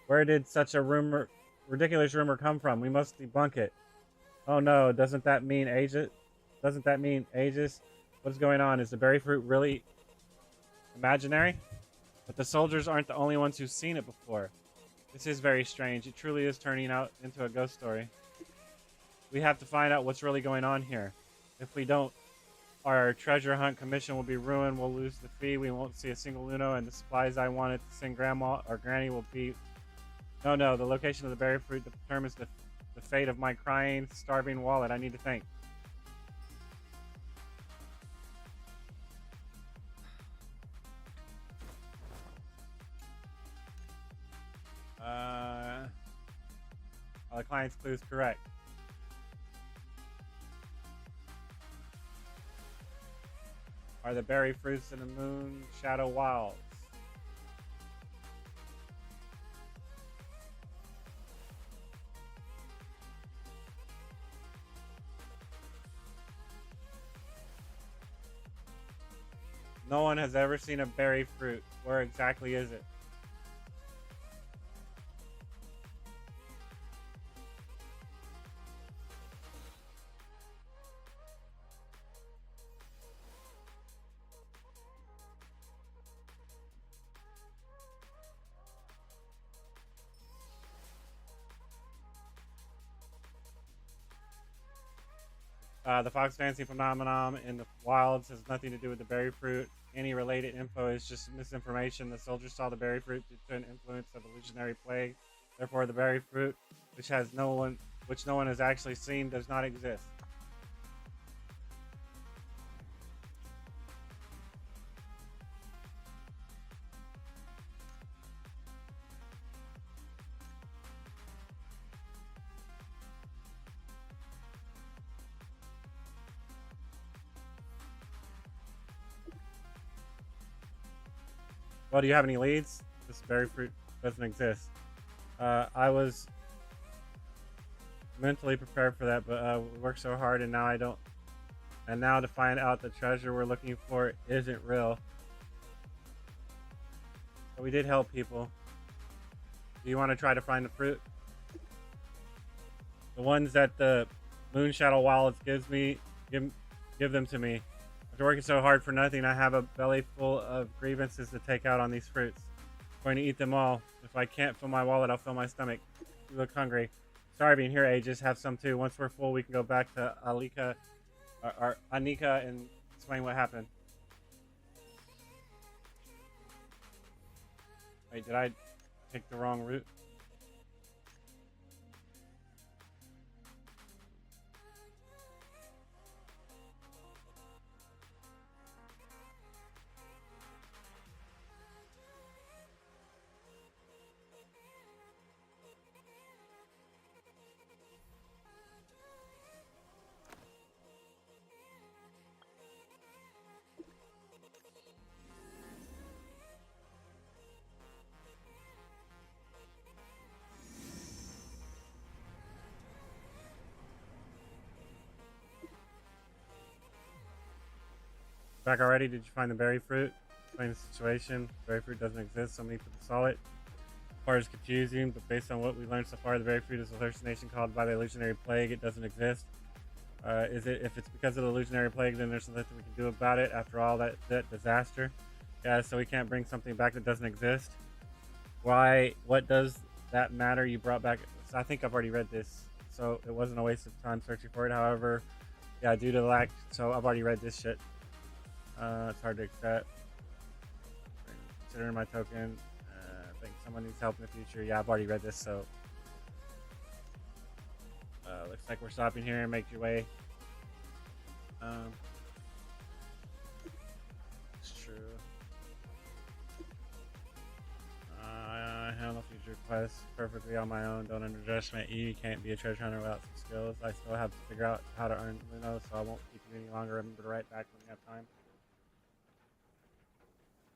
Where did such a ridiculous rumor come from? We must debunk it. Oh no, doesn't that mean ages? Doesn't that mean ages? What's going on? Is the berry fruit really imaginary? But the soldiers aren't the only ones who've seen it before. This is very strange. It truly is turning out into a ghost story. We have to find out what's really going on here. If we don't, our treasure hunt commission will be ruined. We'll lose the fee. We won't see a single Luno, and the supplies I wanted to send Grandma or Granny will be... No, the location of the berry fruit determines the fate of my crying, starving wallet. I need to think. Are the client's clues correct? Are the berry fruits in the moon shadow wilds? No one has ever seen a berry fruit. Where exactly is it? The fox dancing phenomenon in the wilds has nothing to do with the berry fruit. Any related info is just misinformation. The soldiers saw the berry fruit due to an influence of illusionary plague. Therefore, the berry fruit, which no one has actually seen, does not exist. Well, do you have any leads? This berry fruit doesn't exist. I was mentally prepared for that, but we worked so hard, and now I don't. And now to find out the treasure we're looking for isn't real. But we did help people. Do you want to try to find the fruit? The ones that the Moon Shadow Wilds gives me, give them to me. After working so hard for nothing, I have a belly full of grievances to take out on these fruits. I'm going to eat them all. If I can't fill my wallet, I'll fill my stomach. You look hungry. Starving. Here, Aegis, have some too. Once we're full, we can go back to Anika and explain what happened. Wait, did I take the wrong route? Back already? Did you find the berry fruit? Explain the situation. Berry fruit doesn't exist. So many people saw it. Part is confusing, but based on what we learned so far, the berry fruit is a hallucination caused by the illusionary plague. It doesn't exist. If it's because of the illusionary plague, then there's nothing we can do about it after all that disaster. Yeah, so we can't bring something back that doesn't exist. Why? What does that matter? You brought back... So I think I've already read this, so it wasn't a waste of time searching for it. However, yeah, due to lack... So I've already read this shit. It's hard to accept. Considering my token, I think someone needs help in the future. Yeah, I've already read this, so looks like we're stopping here and make your way. It's true. I handle future quests perfectly on my own. Don't underestimate you. You can't be a treasure hunter without some skills. I still have to figure out how to earn Luno, so I won't keep you any longer. Remember to write back when you have time.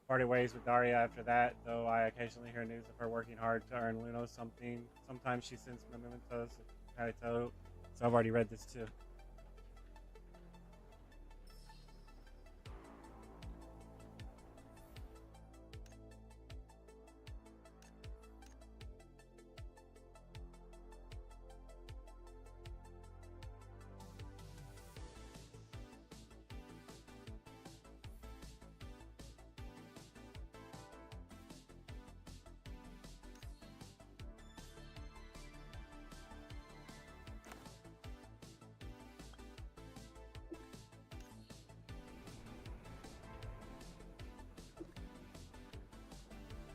Party ways with Daria after that, though I occasionally hear news of her working hard to earn Luno something. Sometimes she sends mementos to Kaito, so I've already read this too.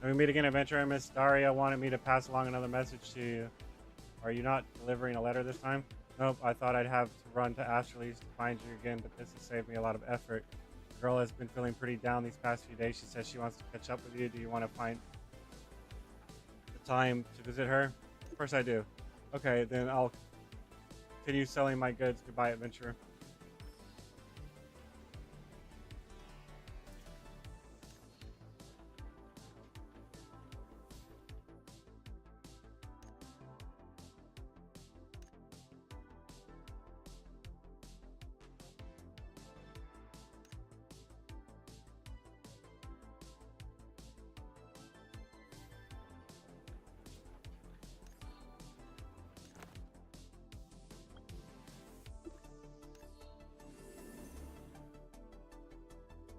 When we meet again, adventurer, Miss Daria wanted me to pass along another message to you. Are you not delivering a letter this time? Nope, I thought I'd have to run to Astralees to find you again, but this has saved me a lot of effort. The girl has been feeling pretty down these past few days. She says she wants to catch up with you. Do you want to find the time to visit her? Of course I do. Okay, then I'll continue selling my goods. Goodbye, adventurer.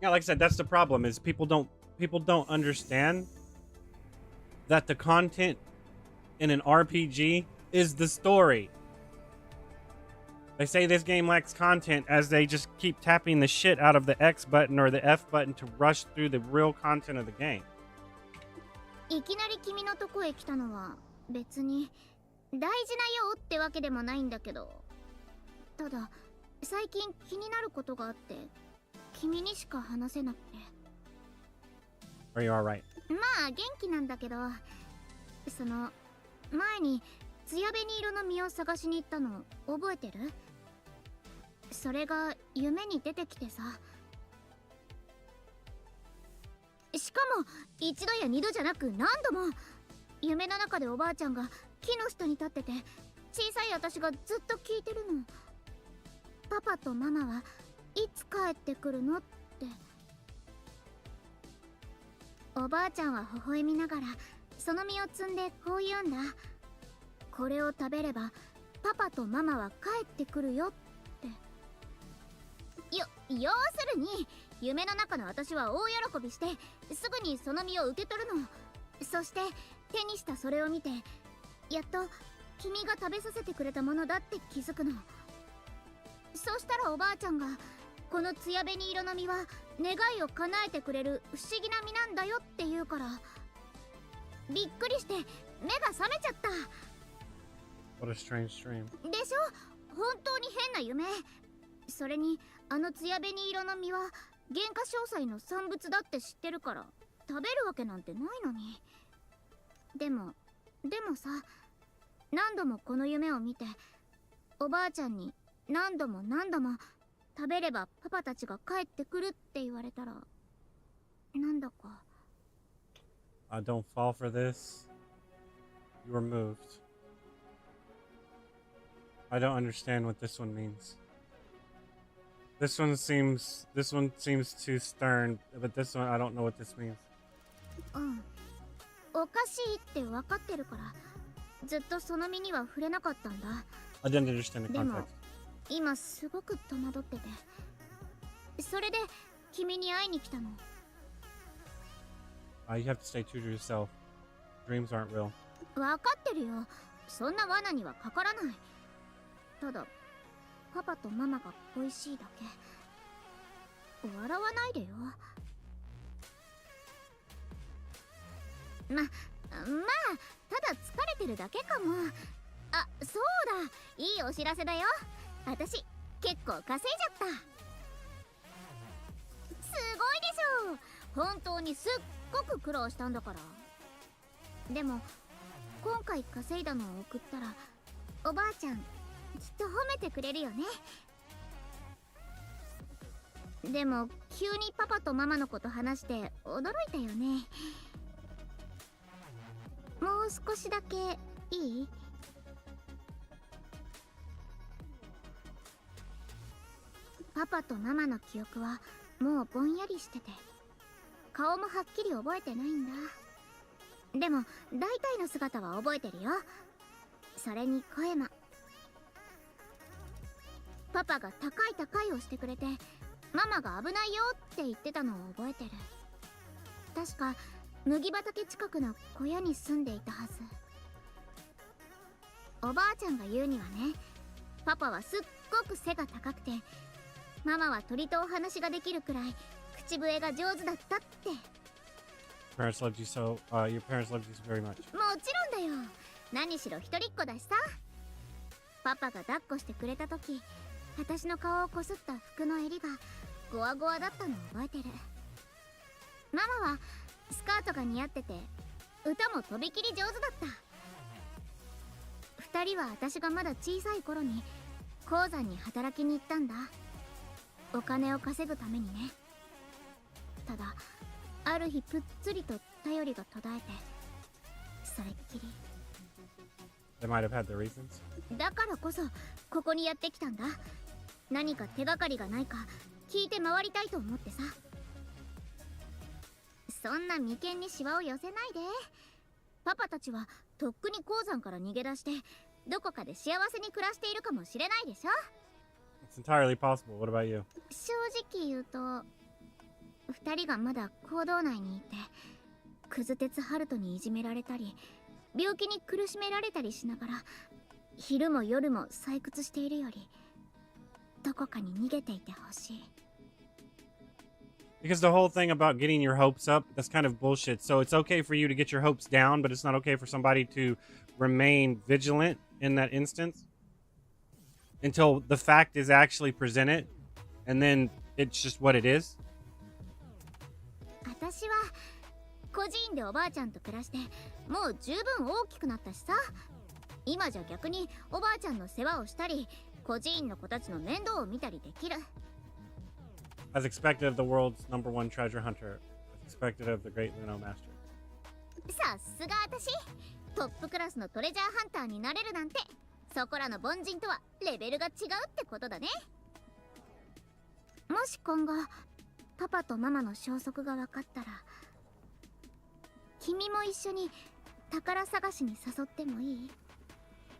Yeah, like I said, that's the problem is people don't understand that the content in an RPG is the story. They say this game lacks content as they just keep tapping the shit out of the X button or the F button to rush through the real content of the game. いきなり君のとこへ来たのは別に大事な用ってわけでもないんだけど、ただ最近気になることがあって君にしか話せなくて。 Are you alright? まあ元気なんだけど、その前に艶紅色の実を探しに行ったの覚えてる？それが夢に出てきてさ。しかも一度や二度じゃなく何度も夢の中でおばあちゃんが木の下に立ってて小さい私がずっと聞いてるの。パパとママはいつ帰ってくるのって。おばあちゃんは微笑みながらその実を摘んでこう言うんだ。これを食べればパパとママは帰ってくるよって。要するに夢の中の私は大喜びしてすぐにその実を受け取るの。そして手にしたそれを見てやっと君が食べさせてくれたものだって気づくの。そしたらおばあちゃんがこの艶紅色の実は願いを叶えてくれる不思議な実なんだよって言うからびっくりして目が覚めちゃった。 What a strange dream. でしょ、本当に変な夢。それにあの艶紅色の実は原価詳細の産物だって知ってるから食べるわけなんてないのに。でもさ、何度もこの夢を見ておばあちゃんに何度も食べればパパたちが帰ってくるって言われたらなんだか。 Don't fall for this. You were moved. I don't understand what this one means. This one seems too stern, but this one I don't know what this means. うん、おかしいって分かってるからずっとその身には触れなかったんだ。 I didn't understand the でも context. 今すごく戸惑ってて、それで君に会いに来たの。 You have to stay true to yourself. Dreams aren't real. 分かってるよ、そんな罠にはかからない。ただパパとママが恋しいだけ。笑わないでよ。まあただ疲れてるだけかも。あ、そうだ、いいお知らせだよ。私結構稼いじゃった。すごいでしょ。本当にすっごく苦労したんだから。でも今回稼いだのを送ったらおばあちゃんきっと褒めてくれるよね。でも急にパパとママのこと話して驚いたよね。もう少しだけいい？パパとママの記憶はもうぼんやりしてて、顔もはっきり覚えてないんだ。でも大体の姿は覚えてるよ。それに声も。パパが高い高いをしてくれて、ママが危ないよって言ってたのを覚えてる。確か麦畑近くの小屋に住んでいたはず。おばあちゃんが言うにはね、パパはすっごく背が高くて、ママは鳥とお話ができるくらい口笛が上手だったって。Parents loved you so. Your parents loved you very much. もちろんだよ。何しろ一人っ子だしさ。パパが抱っこしてくれた時、私の顔をこすった服の襟がゴワゴワだったのを覚えてる。ママはスカートが似合ってて、歌もとびきり上手だった。二人は私がまだ小さい頃に鉱山に働きに行ったんだ。お金を稼ぐためにね。ただある日ぷっつりと頼りが途絶えて、それっきり。 They might have had their reasons. だからこそここにやってきたんだ。何か手がかりがないか聞いて回りたいと思ってさ。そんな眉間にシワを寄せないで。パパたちはとっくに鉱山から逃げ出してどこかで幸せに暮らしているかもしれないでしょ。 It's entirely possible. What about you? 正直言うと二人がまだ坑道内にいて、クズ鉄ハルトにいじめられたり病気に苦しめられたりしながら、昼も夜も採掘しているよりどこかに逃げていてほしい。 Because the whole thing about getting your hopes up, that's kind of bullshit. So it's okay for you to get your hopes down, but it's not okay for somebody to remain vigilant in that instance until the fact is actually presented, and then it's just what it is. 私は孤児院でおばあちゃんと暮らしてもう十分大きくなったしさ。今じゃ逆におばあちゃんの世話をしたり孤児院の子たちの面倒を見たりできる。 As expected of the world's #1 treasure hunter, as expected of the great Luno master. さすが私、トップクラスのトレジャーハンターになれるなんて、そこらの凡人とはレベルが違うってことだね。もし今後パパとママの消息が分かったら、君も一緒に宝探しに誘ってもいい？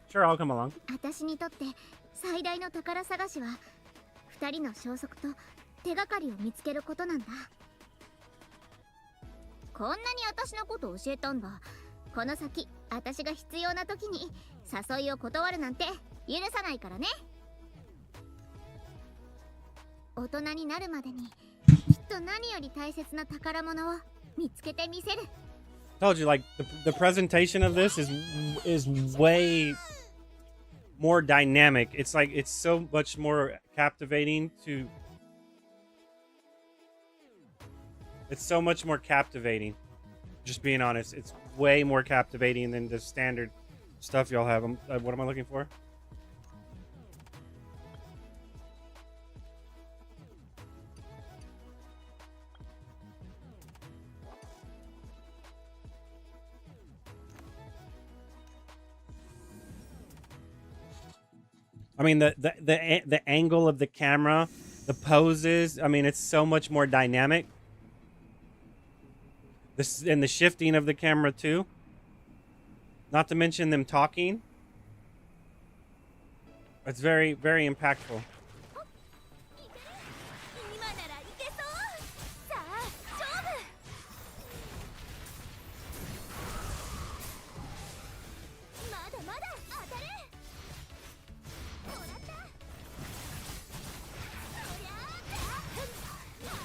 Sure, I'll come along. 私にとって最大の宝探しは二人の消息と手がかりを見つけることなんだ。こんなに私のこと教えたんだ。この先私が必要な時に誘いを断るなんて許さないからね。大人になるまでにきっと何より大切な宝物を見つけてみせる。 Told you, like the presentation of this is way more dynamic. It's like it's so much more captivating to. It's so much more captivating. Just being honest, it's way more captivating than the standard stuff y'all have. What am I looking for? I mean the angle of the camera, the poses. I mean, it's so much more dynamic. This and the shifting of the camera too. Not to mention them talking. It's very, very impactful. 今ならいけそう。さあ勝負。まだまだ当たる。もらった。そりゃあ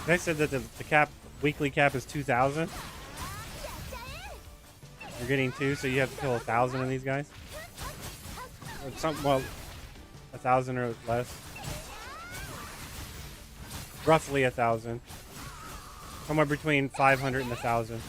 They said that the cap weekly cap is 2,000. You're getting 2, so you have to kill 1,000 of these guys. Or some, well, 1,000 or less. Roughly 1,000. Somewhere between 500 and 1,000.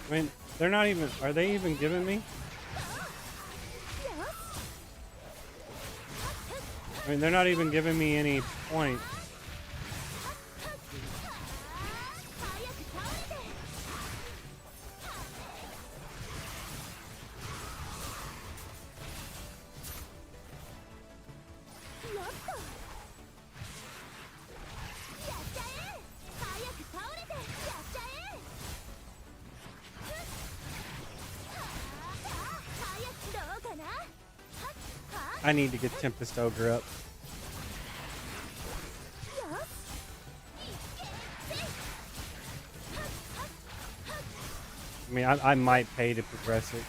I mean, they're not even, are they even giving me? I mean, they're not even giving me any points. I need to get Tempest Ogre up. I mean, I might pay to progress it.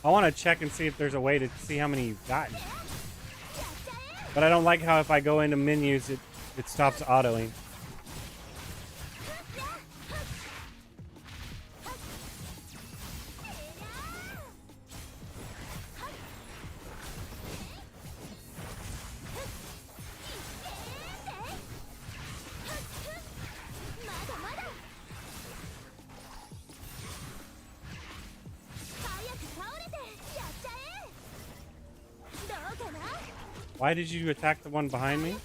I want to check and see if there's a way to see how many you've gotten. But I don't like how if I go into menus, it stops autoing. Why did you attack the one behind me?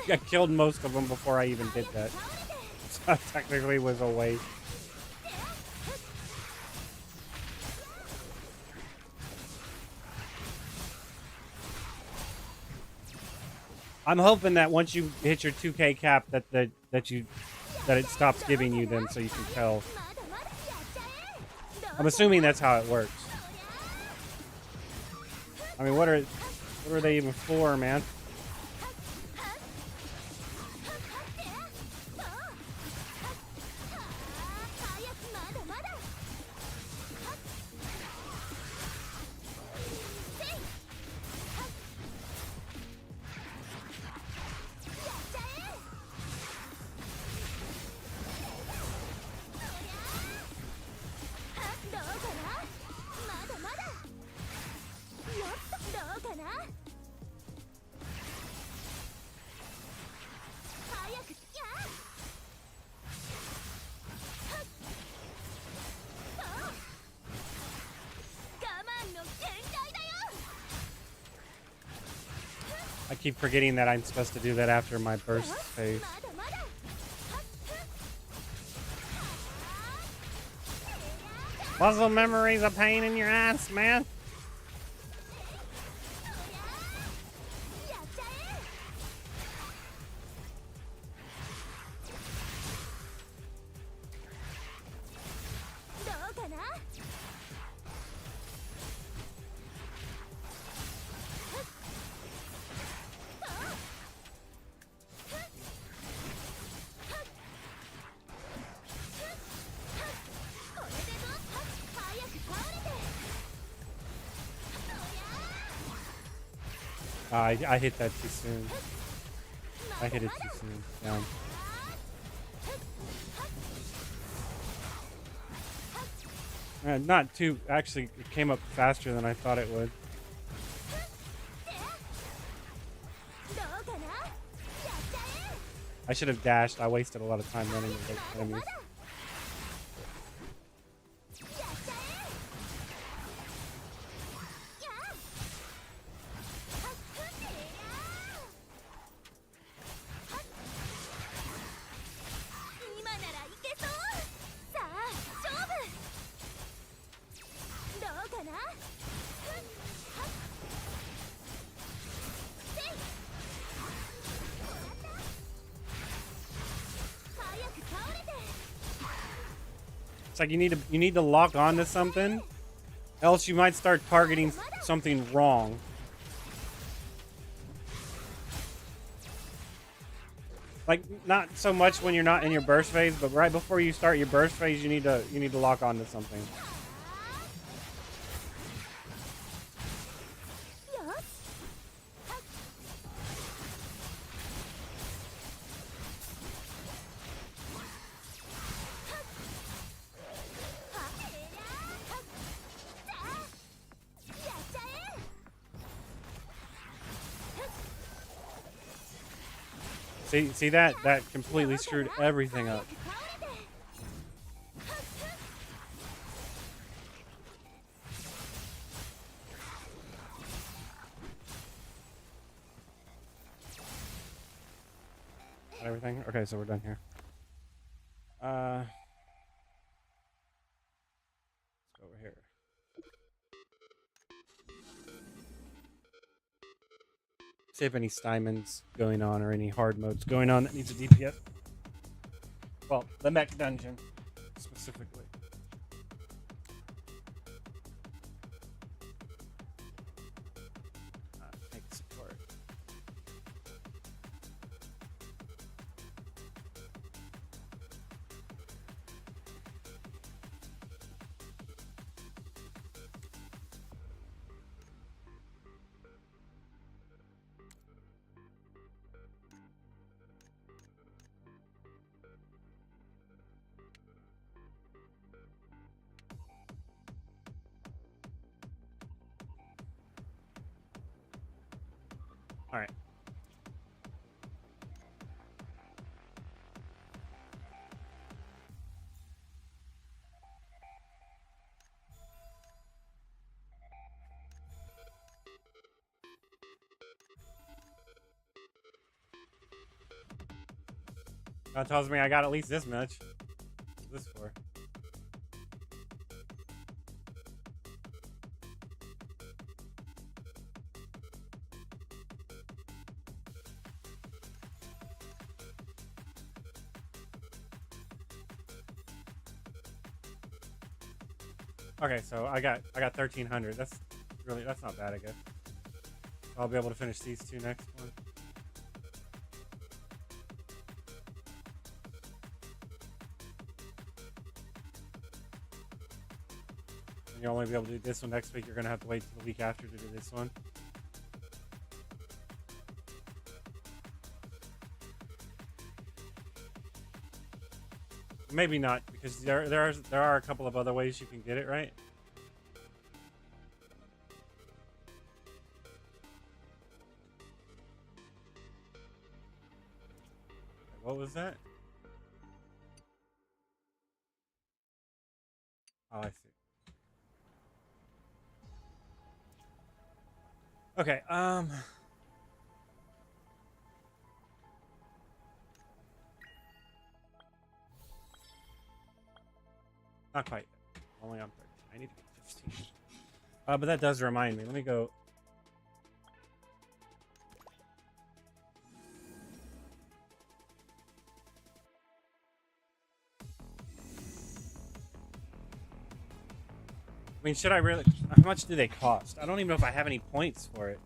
I killed most of them before I even did that. So technically it was a waste. I'm hoping that once you hit your 2K cap that it stops giving you them so you can tell. I'm assuming that's how it works. I mean, what are they even for, man? I keep forgetting that I'm supposed to do that after my burst phase. Muscle memory's a pain in your ass, man. I hit that too soon. I hit it too soon. Down. Not too. Actually, it came up faster than I thought it would. I should have dashed. I wasted a lot of time running with those enemies. It's like you need to lock onto something, else you might start targeting something wrong. Like not so much when you're not in your burst phase, but right before you start your burst phase, you need to lock onto something. See that completely screwed everything up. Everything? Okay, so we're done here. Let's go over here. See if any Stymens going on or any hard modes going on that needs a DPS. Well, the Mech dungeon specifically. Tank support. All right. That tells me I got at least this much. What's this for? Okay, so I got 1,300. That's not bad, I guess. I'll be able to finish these two next one. And you'll only be able to do this one next week. You're gonna have to wait till the week after to do this one. Maybe not, because there are a couple of other ways you can get it, right? What was that? Oh, I see. Okay, not quite. Only on 13. I need to get 15. But that does remind me. Let me go. I mean, should I really? How much do they cost? I don't even know if I have any points for it.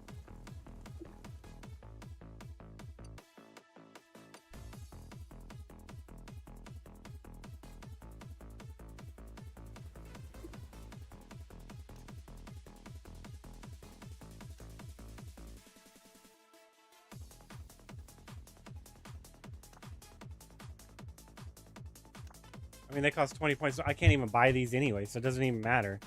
I mean, they cost 20 points, so I can't even buy these anyway, so it doesn't even matter.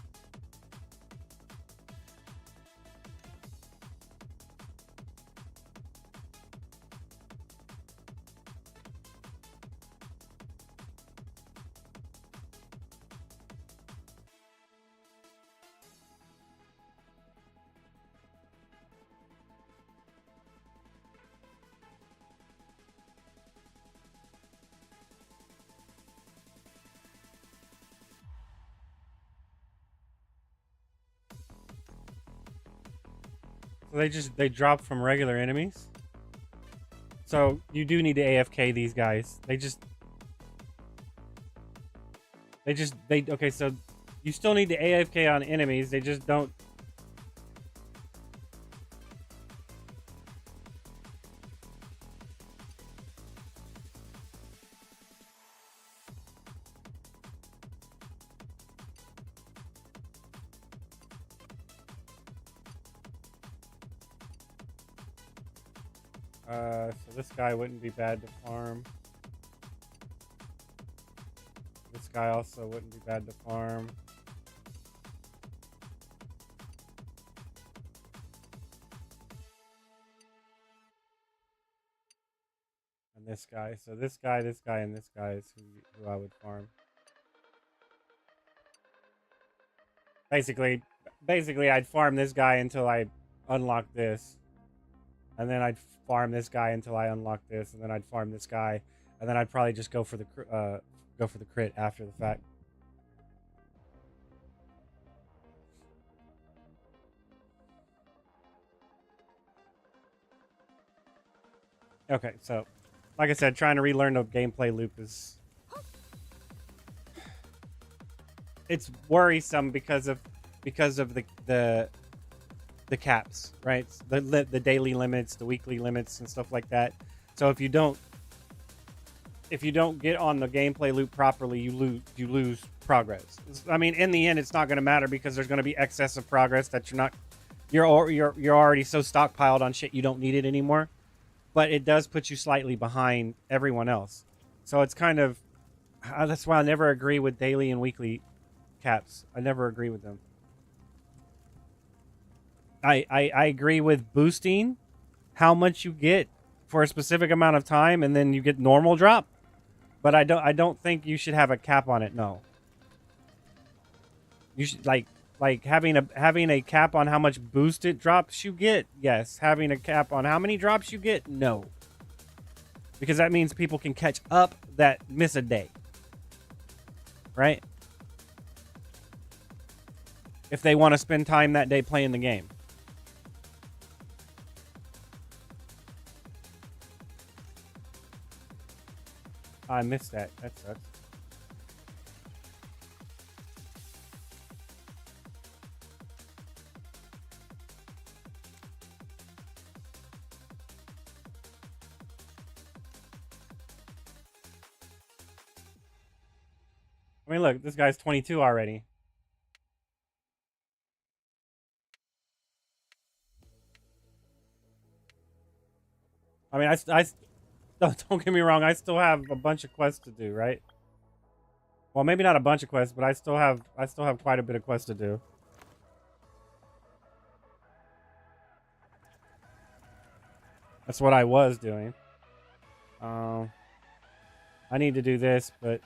So they drop from regular enemies. So you do need to AFK these guys. Okay, so you still need to AFK on enemies. They just don't. So this guy wouldn't be bad to farm. This guy also wouldn't be bad to farm. And this guy. So this guy, and this guy is who I would farm. Basically, I'd farm this guy until I unlock this. And then I'd farm this guy until I unlock this, and then I'd farm this guy, and then I'd probably just go for the crit after the fact. Okay, so like I said, trying to relearn the gameplay loop it's worrisome because of the caps, right? The daily limits, the weekly limits, and stuff like that. So if you don't get on the gameplay loop properly, you lose progress. I mean, in the end, it's not going to matter because there's going to be excessive progress that you're already so stockpiled on shit you don't need it anymore. But it does put you slightly behind everyone else. So it's kind of that's why I never agree with daily and weekly caps. I never agree with them. I agree with boosting how much you get for a specific amount of time, and then you get normal drop. But I don't think you should have a cap on it. No. You should like having a cap on how much boosted drops you get. Yes, having a cap on how many drops you get. No. Because that means people can catch up that miss a day. Right? If they want to spend time that day playing the game. I missed that. That sucks. I mean, look, this guy's 22 already. I mean, I don't get me wrong. I still have a bunch of quests to do, right? Well, maybe not a bunch of quests, but I still have quite a bit of quests to do. That's what I was doing. I need to do this, but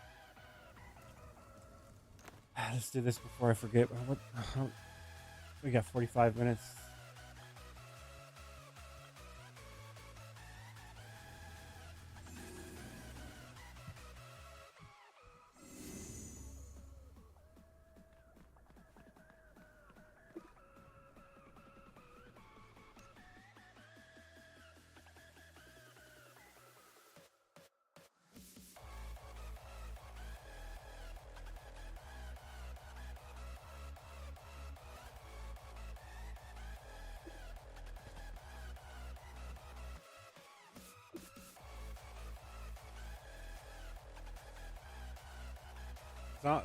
let's do this before I forget. We got 45 minutes.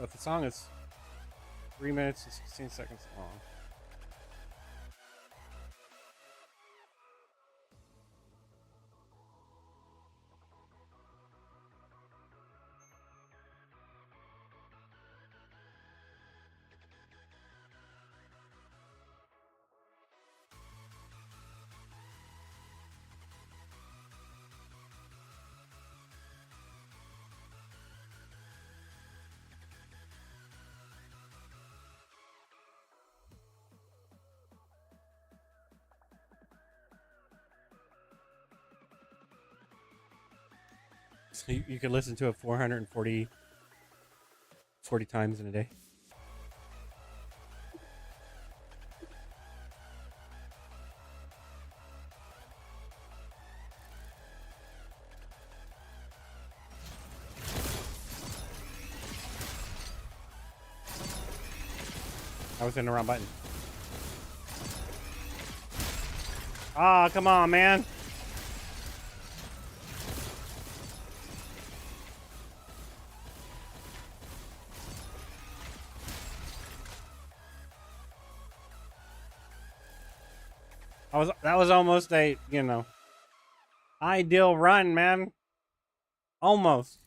The song is 3 minutes and 16 seconds long. So you could listen to it 440 times in a day. I was in the wrong button. Ah, come on, man. That was almost a, ideal run, man. Almost.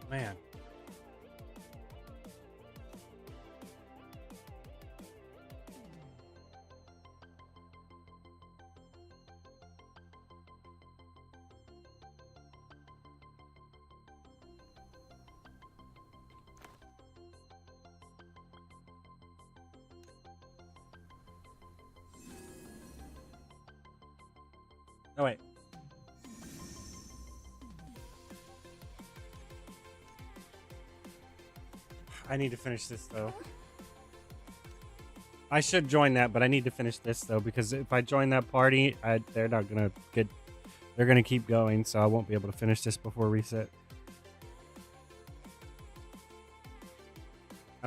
Man. Oh, wait. I need to finish this, though. I should join that, but I need to finish this, though, because if I join that party, they're not going to get... They're going to keep going, so I won't be able to finish this before reset.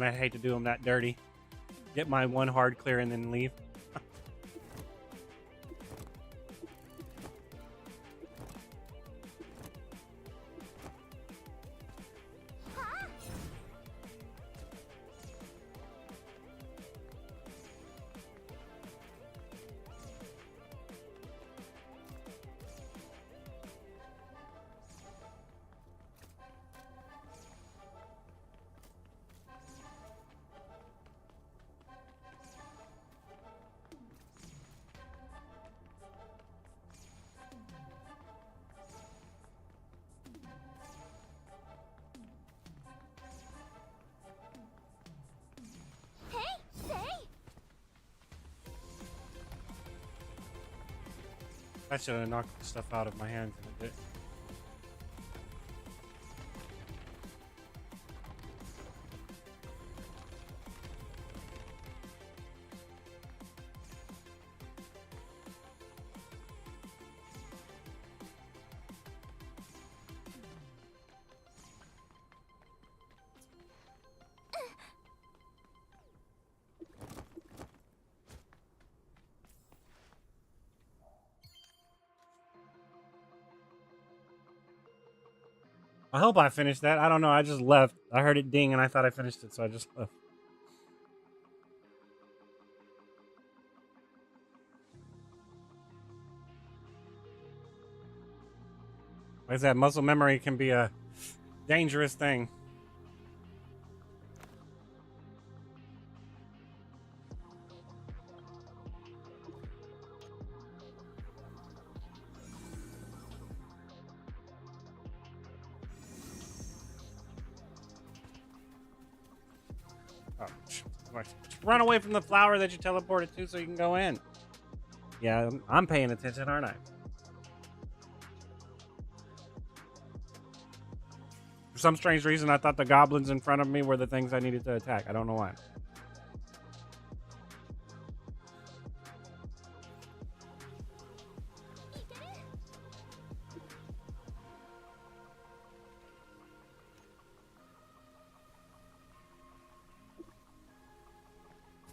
And I hate to do them that dirty. Get my one hard clear and then leave. I should have knocked the stuff out of my hands and it did. I hope I finished that. I don't know. I just left. I heard it ding and I thought I finished it, so I just left. Like I said, muscle memory can be a dangerous thing. Oh, run away from the flower that you teleported to so you can go in. Yeah, I'm paying attention, aren't I? For some strange reason, I thought the goblins in front of me were the things I needed to attack. I don't know why.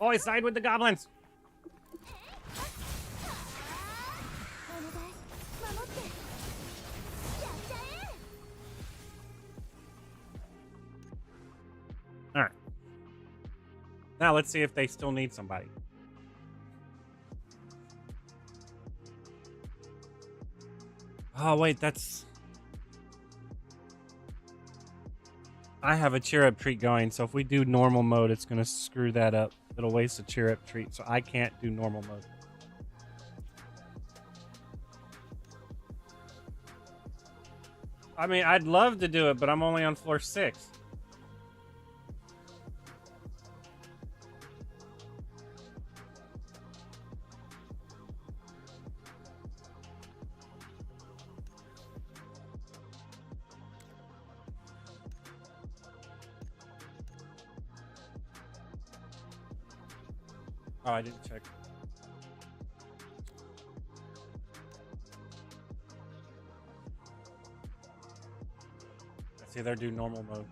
Oh, I side with the goblins. All right. Now let's see if they still need somebody. Oh, wait, that's... I have a cheer up treat going, so if we do normal mode, it's going to screw that up. It'll waste a cheer up treat, so I can't do normal mode. I mean, I'd love to do it, but I'm only on floor 6. Oh, I didn't check. See, they're do normal mode.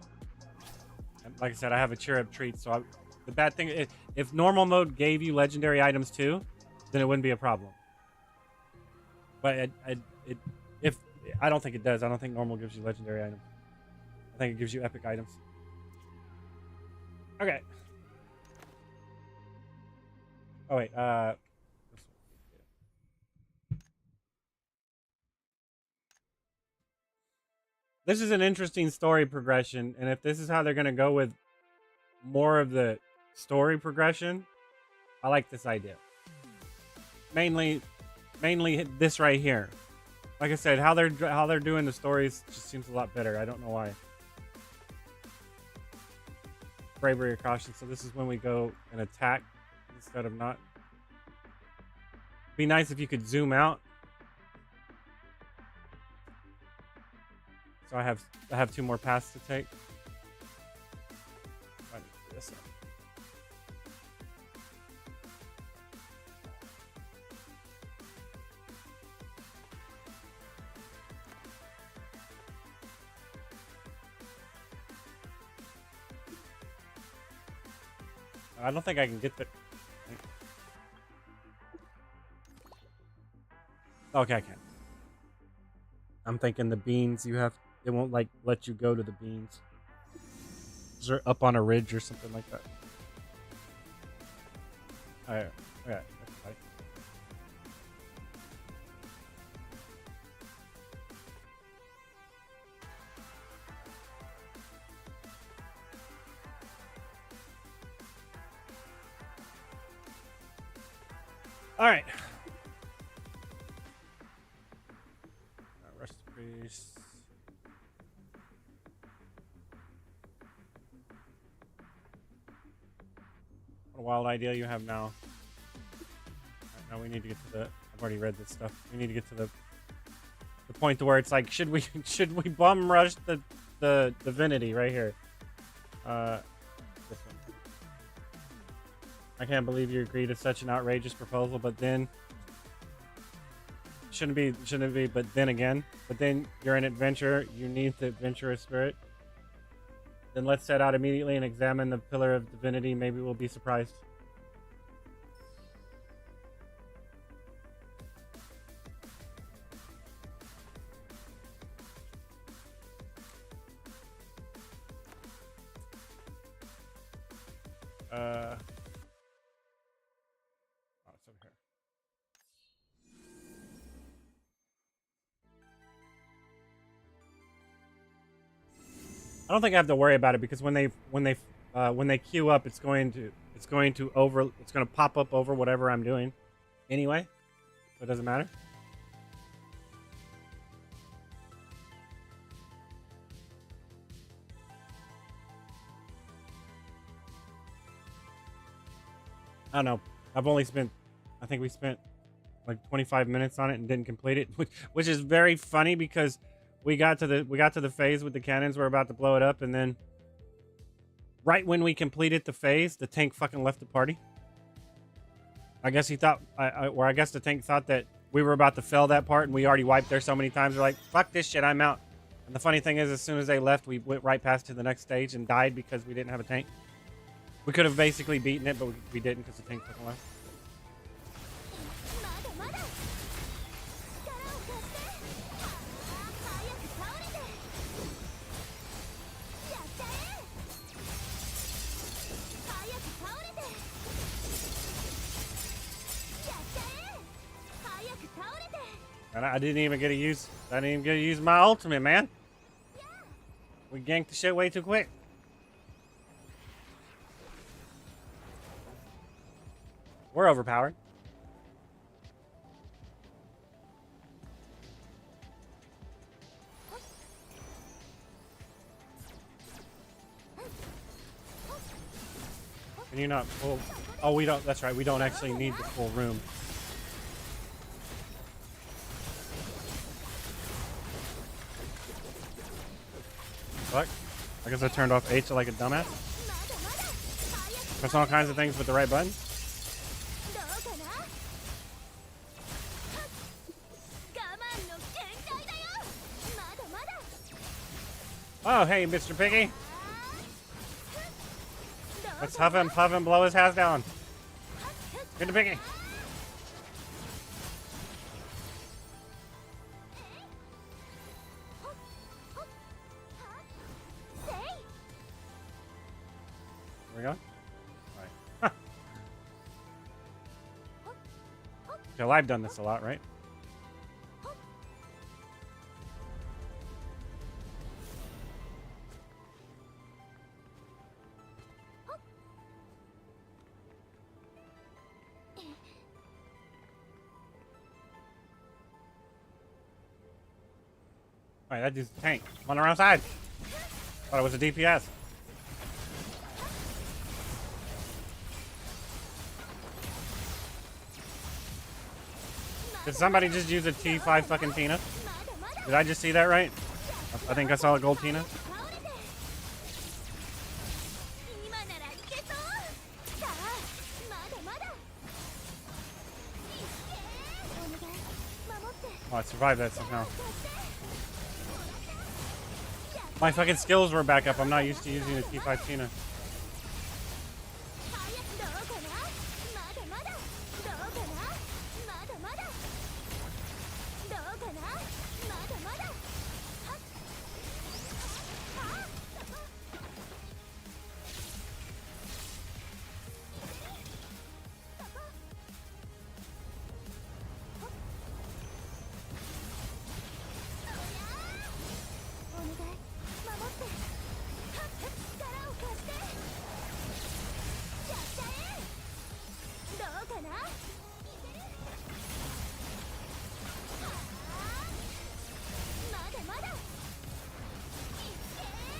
And like I said, I have a cheer up treat, so the bad thing, if normal mode gave you legendary items too, then it wouldn't be a problem. But if I don't think it does. I don't think normal gives you legendary items. I think it gives you epic items. Okay. Oh wait, this is an interesting story progression, and if this is how they're gonna go with more of the story progression, I like this idea. Mainly this right here. Like I said, how they're doing the stories just seems a lot better. I don't know why. Bravery or caution. So this is when we go and attack instead of not. Be nice if you could zoom out. So I have 2 more paths to take. I need to do this one. I don't think I can get the. Okay, I can. I'm thinking the beans you have. It won't like let you go to the beans. They're up on a ridge or something like that. Alright, okay, that's fine. Alright. Recipes. What a wild idea you have now. Right, now we need to get to the. I've already read this stuff. We need to get to the point to where it's like, should we bum rush the divinity right here? This one. I can't believe you agreed to such an outrageous proposal, but then shouldn't it be? But then you're an adventurer. You need the adventurous spirit. Then let's set out immediately and examine the pillar of divinity. Maybe we'll be surprised. Oh, it's over here. I don't think I have to worry about it because when they queue up, it's going to pop up over whatever I'm doing, anyway. So it doesn't matter. I don't know. I think we spent like 25 minutes on it and didn't complete it, which is very funny because we got to the phase with the cannons. We're about to blow it up, and then right when we completed the phase, the tank fucking left the party. I guess he thought, I guess the tank thought that we were about to fail that part, and we already wiped there so many times. We're like, fuck this shit, I'm out. And the funny thing is, as soon as they left, we went right past to the next stage and died because we didn't have a tank. We could have basically beaten it, but we didn't because the tank fucking left. And I didn't even get to use my ultimate, man. We ganked the shit way too quick. We're overpowered. Can you not pull? Oh, we don't. That's right. We don't actually need the full room. Fuck. I guess I turned off H like a dumbass. Press all kinds of things with the right button. Oh, hey, Mr. Piggy. Let's huff and puff and blow his house down. Get the Piggy. Where we going? Alright. Okay, I've done this a lot, right? Alright, that dude's a tank. I'm on the wrong side. Thought it was a DPS. Did somebody just use a T5 fucking Tina? Did I just see that right? I think I saw a gold Tina. Oh, I survived that somehow. My fucking skills were back up. I'm not used to using a T5 Tina.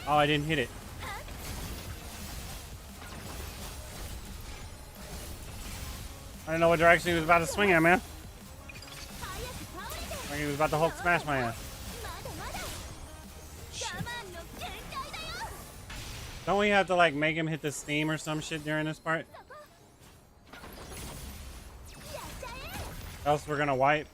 Oh, I didn't hit it. I didn't know what direction he was about to swing at, man. Like he was about to Hulk smash my ass. Shit. Don't we have to like make him hit the steam or some shit during this part? Else we're gonna wipe.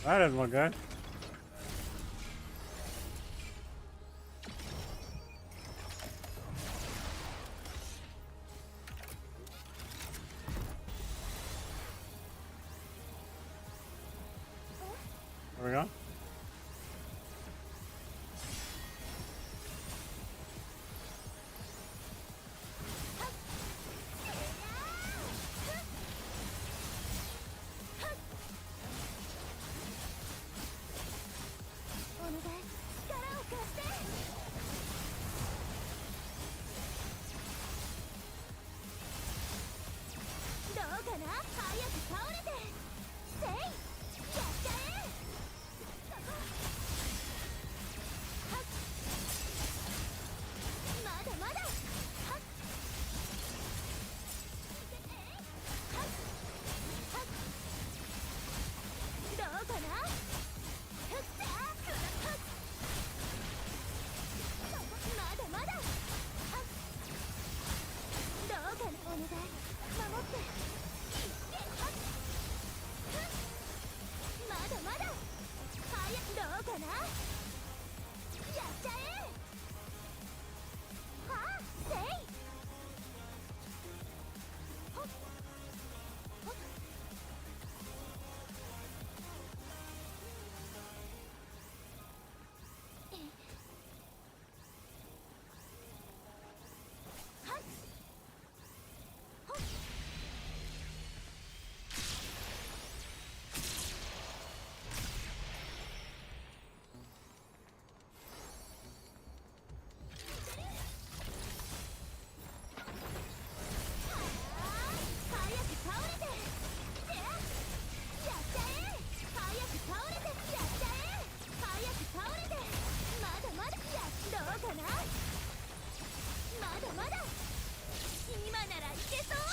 That doesn't look good. There we go.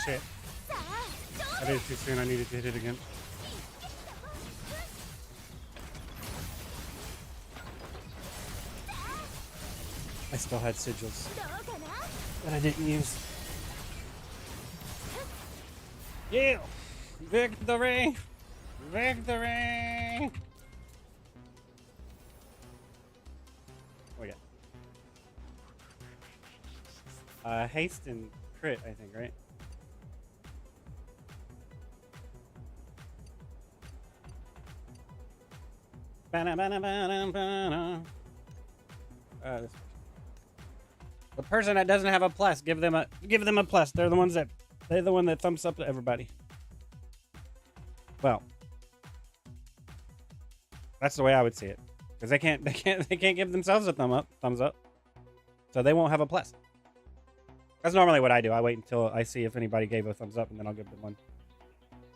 Shit. I did it too soon. I needed to hit it again. I still had sigils that I didn't use. Yeah! Victory! Victory! What we got? Haste and crit, I think, right? This the person that doesn't have a plus, give them a plus. They're the one that thumbs up to everybody. Well, that's the way I would see it, because they can't give themselves a thumbs up, so they won't have a plus. That's normally what I do. I wait until I see if anybody gave a thumbs up, and then I'll give them one.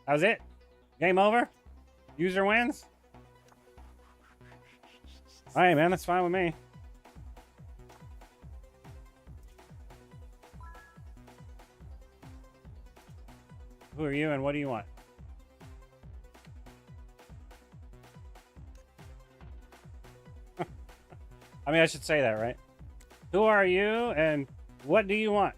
How's it? Game over? User wins? All right, man. That's fine with me. Who are you and what do you want? I mean, I should say that, right? Who are you and what do you want?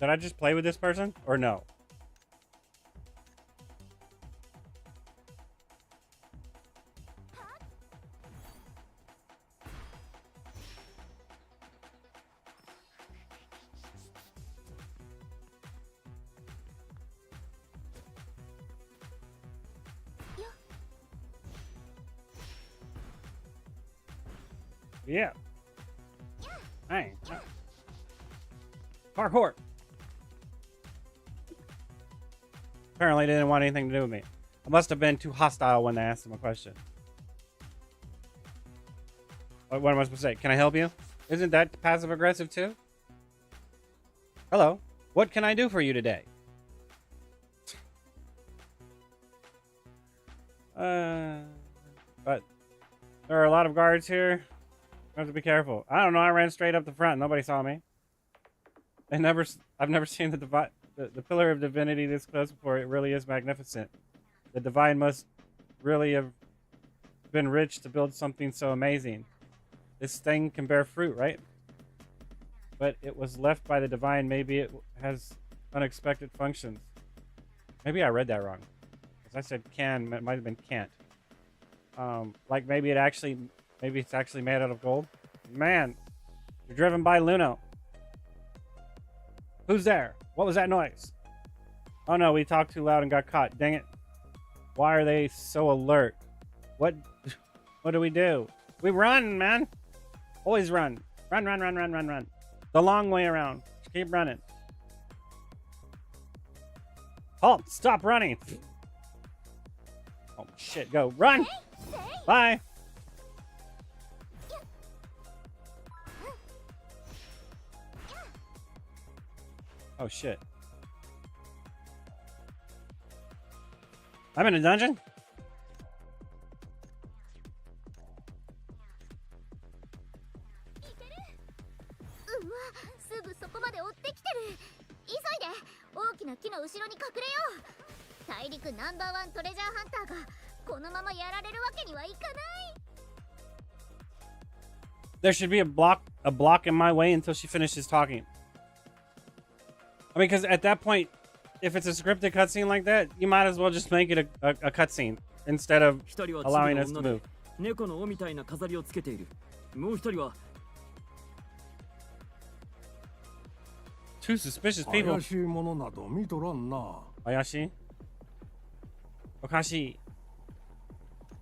Did I just play with this person or no? Yeah. Hey. Parkour. Apparently, they didn't want anything to do with me. I must have been too hostile when they asked him a question. What am I supposed to say? Can I help you? Isn't that passive aggressive too? Hello. What can I do for you today? But there are a lot of guards here. I have to be careful. I don't know. I ran straight up the front. Nobody saw me. I've never seen the pillar of divinity this close before. It really is magnificent. The divine must really have been rich to build something so amazing. This thing can bear fruit, right? But it was left by the divine. Maybe it has unexpected functions. Maybe I read that wrong. Because I said can, it might have been can't. Like maybe it's actually made out of gold. Man, you're driven by Luno. Who's there? What was that noise? Oh no, we talked too loud and got caught. Dang it. Why are they so alert? What do we do? We run, man. Always run. Run. The long way around. Just keep running. Halt! Stop running! Oh shit, go. Run! Bye! Oh shit. I'm in a dungeon? There should be a block in my way until she finishes talking. I mean, because at that point, if it's a scripted cutscene like that, you might as well just make it a cutscene instead of allowing us to move. Two suspicious people. Ayashi? Okashi.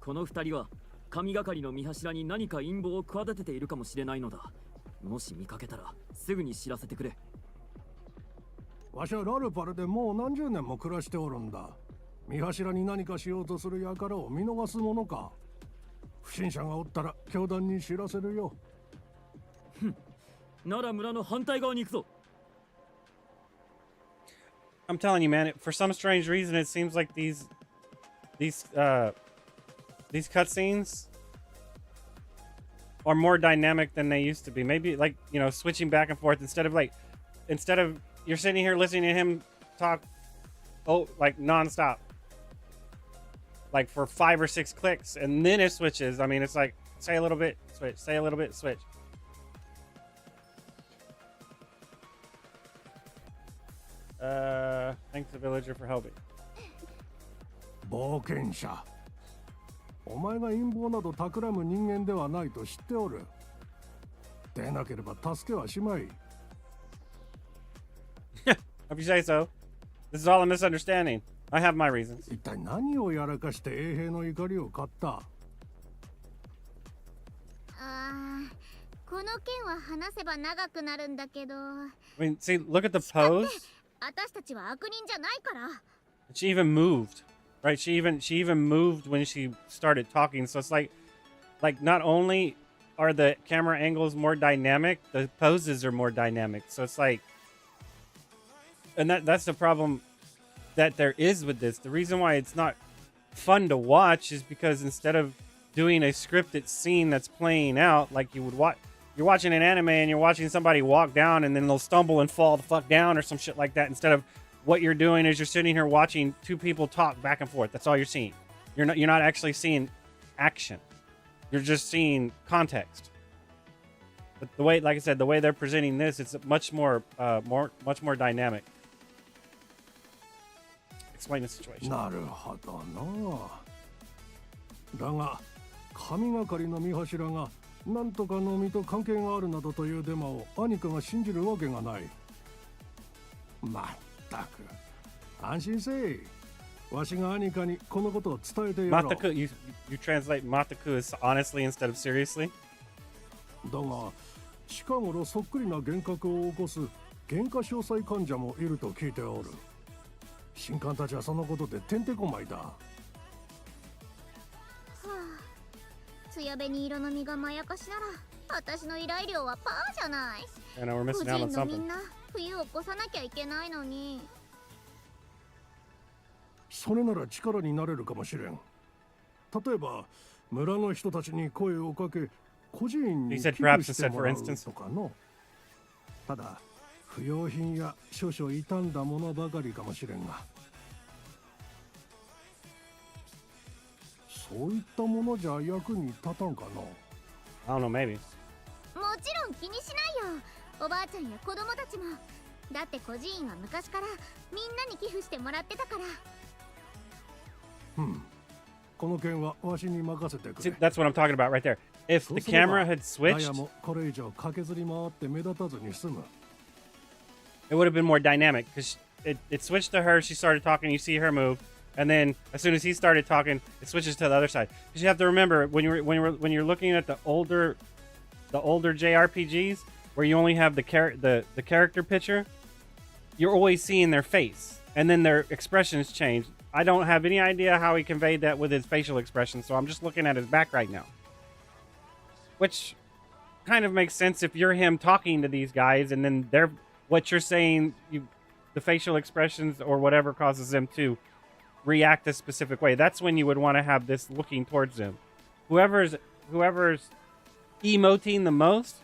この二人は神がかりの見柱に何か陰謀を企てているかもしれないのだ。もし見かけたらすぐに知らせてくれ。わしはラルパルでもう何十年も暮らしておるんだ。見柱に何かしようとする輩を見逃すものか。不審者がおったら教団に知らせるよ。ふん。なら村の反対側に行くぞ。I'm telling you, man. For some strange reason, it seems like these cutscenes are more dynamic than they used to be. Maybe like, you know, switching back and forth instead of you're sitting here listening to him talk, like nonstop, like for 5 or 6 clicks, and then it switches. I mean, it's like say a little bit, switch, say a little bit, switch. Thanks the villager for helping. 冒険者。お前が陰謀など企む人間ではないと知っておる。でなければ助けはしまい。If you say so. This is all a misunderstanding. I have my reasons. 一体何をやらかして衛兵の怒りを買った？この件は話せば長くなるんだけど。I mean, see, look at the pose. 私たちは悪人じゃないから。She even moved, right? She even moved when she started talking. So it's like not only are the camera angles more dynamic, the poses are more dynamic. So it's like, and that's the problem that there is with this. The reason why it's not fun to watch is because instead of doing a scripted scene that's playing out like you would watch, you're watching an anime and you're watching somebody walk down and then they'll stumble and fall the fuck down or some shit like that. Instead of what you're doing is you're sitting here watching two people talk back and forth. That's all you're seeing. You're not actually seeing action. You're just seeing context. But the way, like I said, the way they're presenting this, it's much more dynamic. Explain the situation. なるほどな。だが神がかりの見柱がなんとかの実と関係があるなどというデマをアニカが信じるわけがない。まったく安心せい。わしがアニカにこのことを伝えてやろう。Mataku, you translate Mataku as honestly instead of seriously? だが近頃そっくりな幻覚を起こす幻化詳細患者もいると聞いておる。神官たちはそのことでてんてこまいだ。はあ、艶紅色の実がまやかしなら私の依頼料はパーじゃない。 I know we're 個 missing out on 人のみ something. んな冬を越さなきゃいけないのに。それなら力になれるかもしれん。例えば村の人たちに声をかけ孤児院に He 寄 said 付 perhaps して instead も for らう instance. とかの。ただ不用品や少々傷んだものばかりかもしれんが、そういったものじゃ役に立たんかの。 I don't know, maybe. もちろん気にしないよ、おばあちゃんや子供たちも。だって孤児院は昔からみんなに寄付してもらってたから。この件はわしに任せてく See, れ。 that's what I'm talking about right there. If そう the すれば camera had ダイ switched, ヤもこれ以上駆けずり回って目立たずに済む。 it would have been more dynamic because it switched to her. She started talking. You see her move, and then as soon as he started talking, it switches to the other side. Because you have to remember when you're looking at the older JRPGs where you only have the character picture, you're always seeing their face, and then their expressions change. I don't have any idea how he conveyed that with his facial expression, so I'm just looking at his back right now, which kind of makes sense if you're him talking to these guys, and then what you're saying, the facial expressions or whatever causes them to react a specific way. That's when you would want to have this looking towards them. Whoever's emoting the most,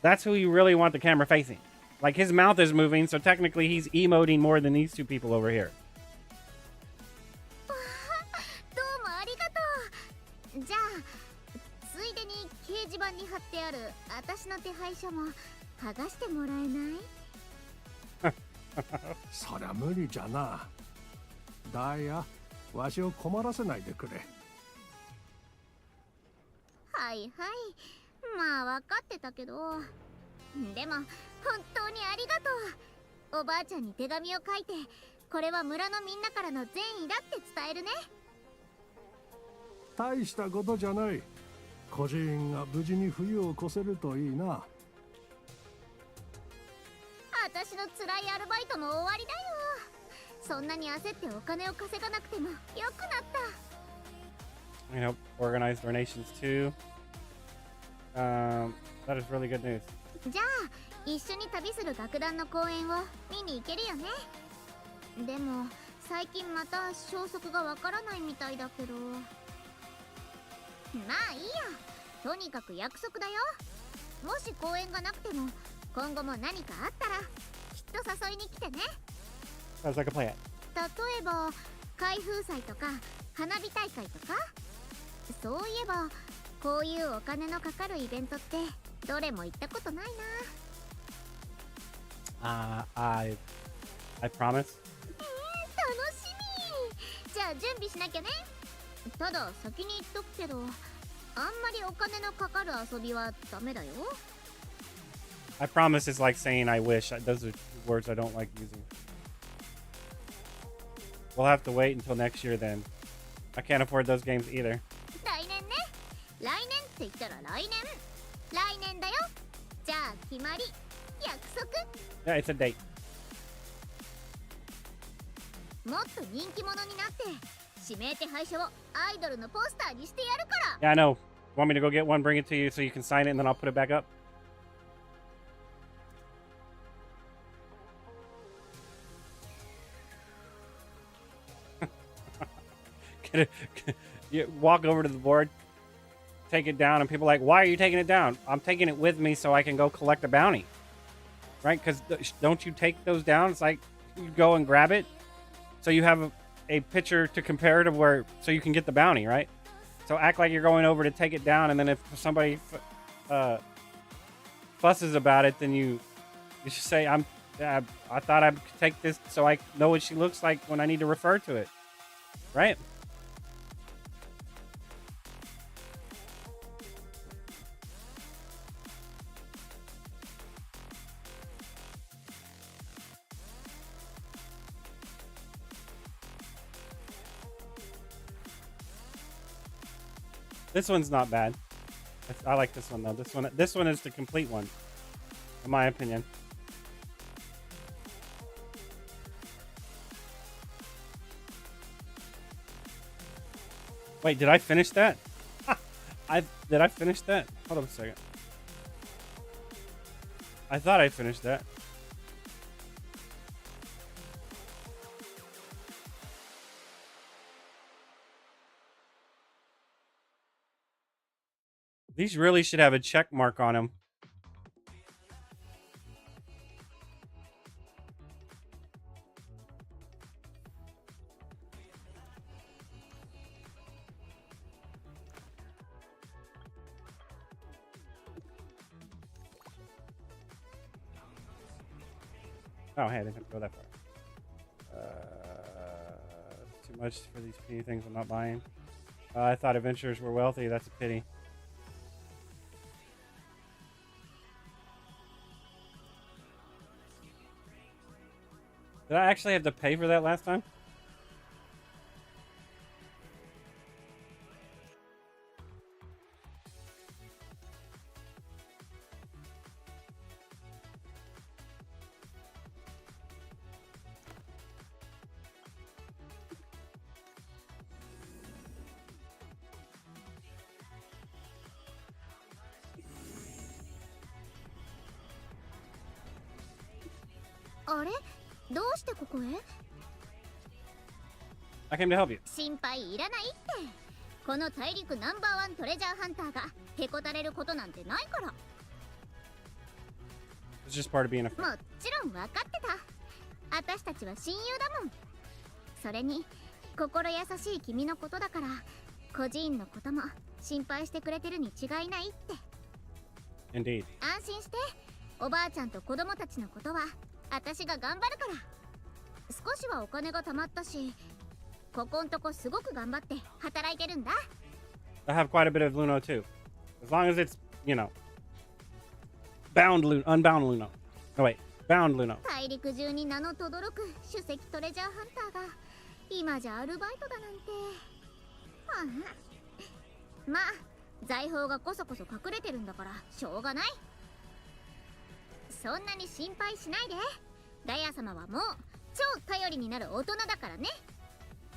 that's who you really want the camera facing. Like his mouth is moving, so technically he's emoting more than these two people over here. どうもありがとう。じゃあついでに掲示板に貼ってある私の手配書も剥がしてもらえない？そりゃ無理じゃな。ダイヤ、わしを困らせないでくれ。はいはい、まあ分かってたけど。でも本当にありがとう。おばあちゃんに手紙を書いて、これは村のみんなからの善意だって伝えるね。大したことじゃない。孤児院が無事に冬を越せるといいな。私の辛いアルバイトも終わりだよ。そんなに焦ってお金を稼がなくてもよくなった。You know, organize donations too. That is really good news. じゃあ一緒に旅する楽団の公演を見に行けるよね。でも最近また消息がわからないみたいだけど。まあいいや、とにかく約束だよ。もし公演がなくても今後も何かあったらきっと誘いに来てね。 Sounds like a plan. 例えば開封祭とか花火大会とか。そういえばこういうお金のかかるイベントってどれも行ったことないな。I promise. 楽しみ。じゃあ準備しなきゃね。ただ先に言っとくけど、あんまりお金のかかる遊びはダメだよ。 I promise is like saying I wish. Those are words I don't like using. We'll have to wait until next year then. I can't afford those games either. 来年ね。来年って言ったら来年。来年だよ。じゃあ決まり。約束。 Yeah, it's a date. もっと人気者になって指名手配書をアイドルのポスターにしてやるから。 Yeah, I know. Want me to go get one, bring it to you so you can sign it, and then I'll put it back up? You walk over to the board, take it down, and people are like, why are you taking it down? I'm taking it with me so I can go collect a bounty. Right? Because don't you take those down? It's like you go and grab it so you have a picture to compare to where, so you can get the bounty, right? So act like you're going over to take it down, and then if somebody fusses about it, then you should say, I thought I could take this so I know what she looks like when I need to refer to it. Right? This one's not bad. I like this one though. This one is the complete one, in my opinion. Wait, did I finish that? Did I finish that? Hold on a second. I thought I finished that. These really should have a check mark on them. Oh, hey, I didn't have to go that far. Too much for these penny things I'm not buying. I thought adventurers were wealthy. That's a pity. Did I actually have to pay for that last time?あれどうしてここへ I came to help you. 心配いらないって。この大陸ナンバー1トレジャーハンターがへこたれることなんてないから。 It's just part of being a も friend. ちろん分かってた。私たちは親友だもん。それに心優しい君のことだから孤児院のことも心配してくれてるに違いないって。 Indeed. 安心して。おばあちゃんと子供たちのことは私が頑張るから。少しはお金が貯まったし、ここんとこすごく頑張って働いてるんだ。 I have quite a bit of Luno too. As long as it's, you know, unbound Luno. Oh wait, bound Luno. 大陸中に名の轟く首席トレジャーハンターが今じゃアルバイトだなんて。まあ財宝がこそこそ隠れてるんだからしょうがない。そんなに心配しないで。ダイヤ様はもう超頼りになる大人だからね。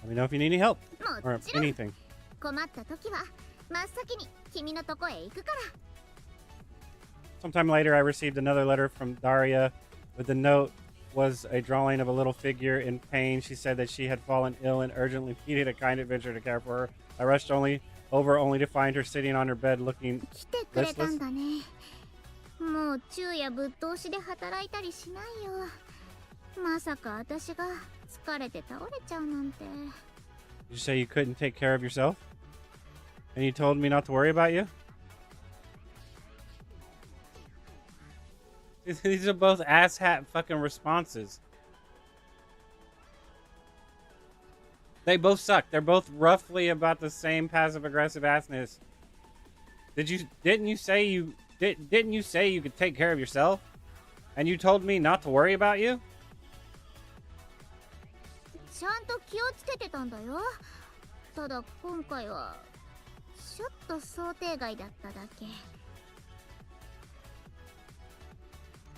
Let me know if you need any help も or ちろん anything. 困った時は真っ先に君のとこへ行くから。 Sometime later, I received another letter from Daria. With the note was a drawing of a little figure in pain. She said that she had fallen ill and urgently needed a kind adventure to care for her. I rushed only to find her sitting on her bed looking 来てくれたんだね。もう昼夜ぶっ通しで働いたりしないよ。まさか私が疲れて倒れちゃうなんて。 Did you say you couldn't take care of yourself? And you told me not to worry about you? These are both asshat fucking responses. They both suck. They're both roughly about the same passive aggressive assness. Didn't you say you could take care of yourself? And you told me not to worry about you? ちゃんと気をつけてたんだよ。ただ今回はちょっと想定外だっただけ。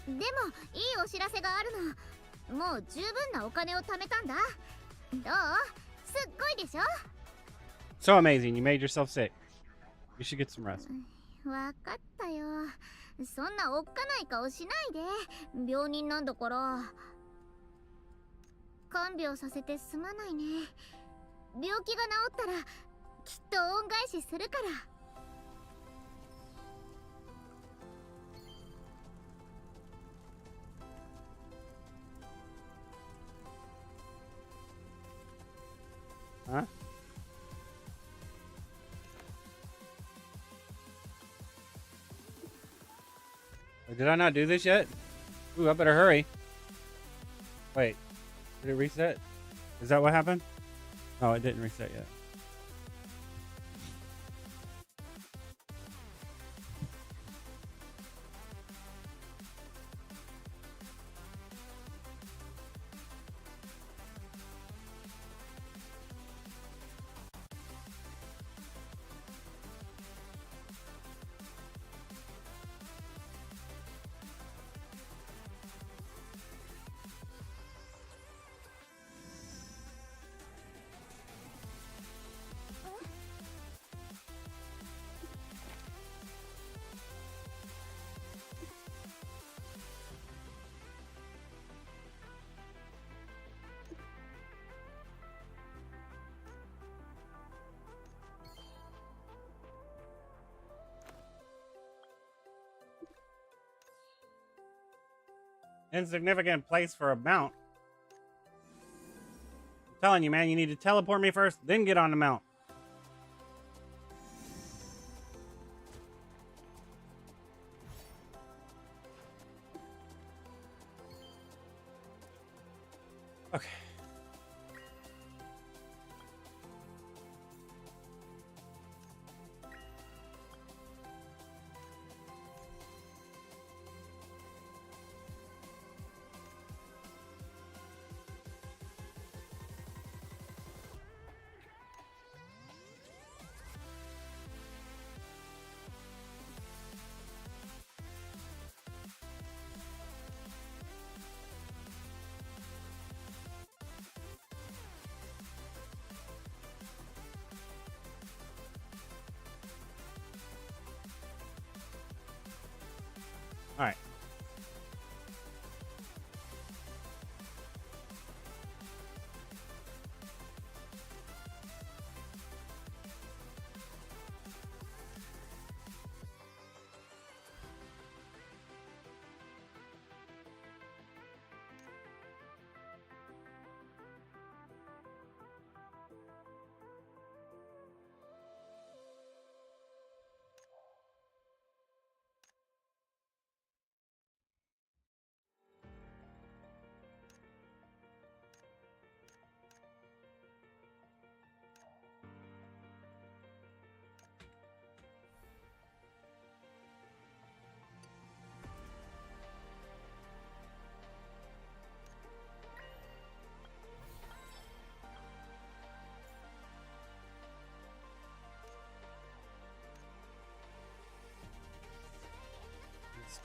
でもいいお知らせがあるの。もう十分なお金を貯めたんだ。どう？すっごいでしょ？ So amazing. You made yourself sick. You should get some rest. わかったよ。そんなおっかない顔しないで。病人なんだから。看病させてすまないね。病気が治ったらきっと恩返しするから。 Huh? Did I not do this yet? Ooh, I better hurry. Wait, did it reset? Is that what happened? Oh, it didn't reset yet. Insignificant place for a mount. I'm telling you, man, you need to teleport me first, then get on the mount. Okay. All right.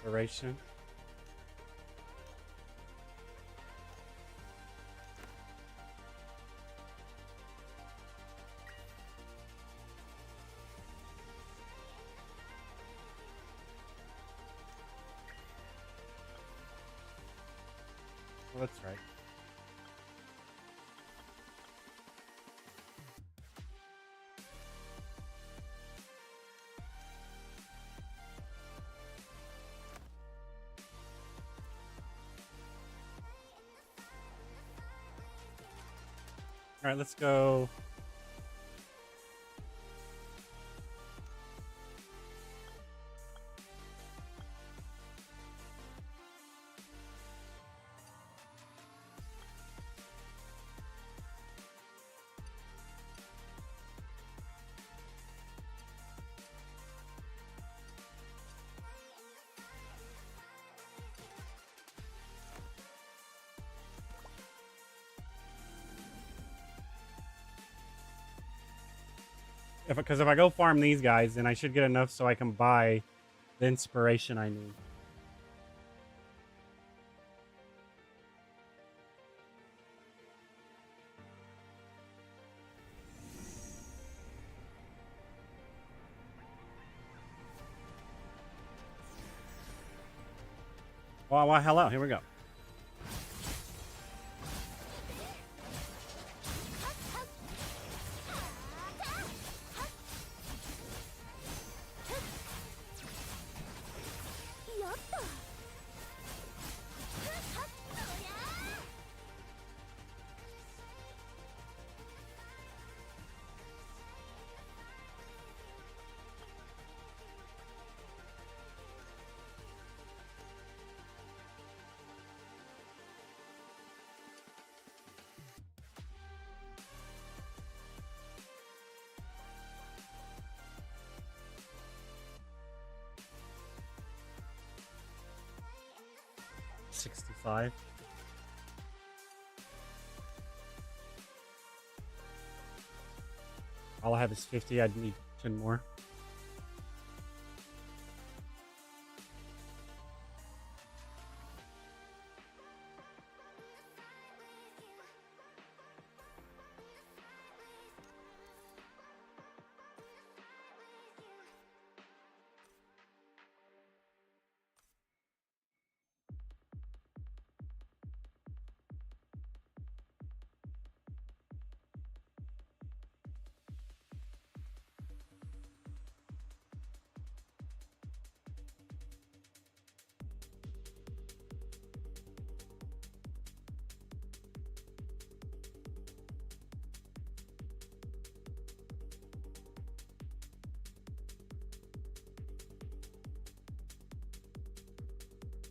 Inspiration. Well, that's right. All right, let's go. Because if I go farm these guys, then I should get enough so I can buy the inspiration I need. Well, hello. Here we go. $65. All I have is 50. I'd need 10 more.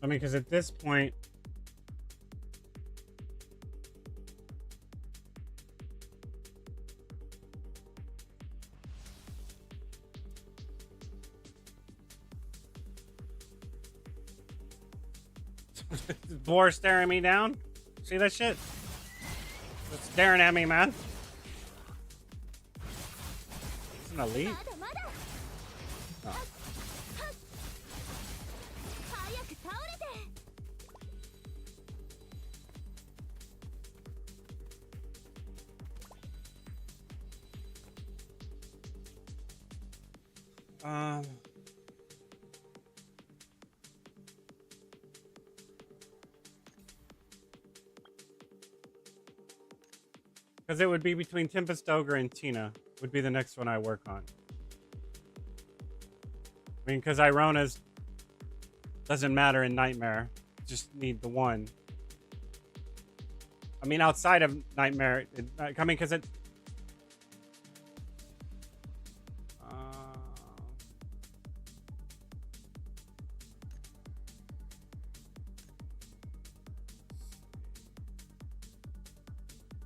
I mean, because at this point, boar staring me down. See that shit? It's staring at me, man. It's an elite. まだまだ Oh. 早く倒れて Because it would be between Tempest Ogre and Tina would be the next one I work on. I mean, because Irona's doesn't matter in Nightmare. Just need the one. I mean, outside of Nightmare, I mean, because it.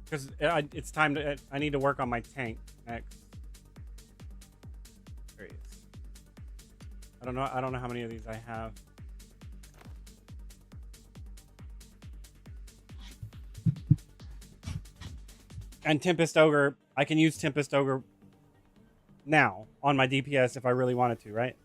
Because it's time to. I need to work on my tank next. There he is. I don't know. I don't know how many of these I have. And Tempest Ogre, I can use Tempest Ogre now on my DPS if I really wanted to, right?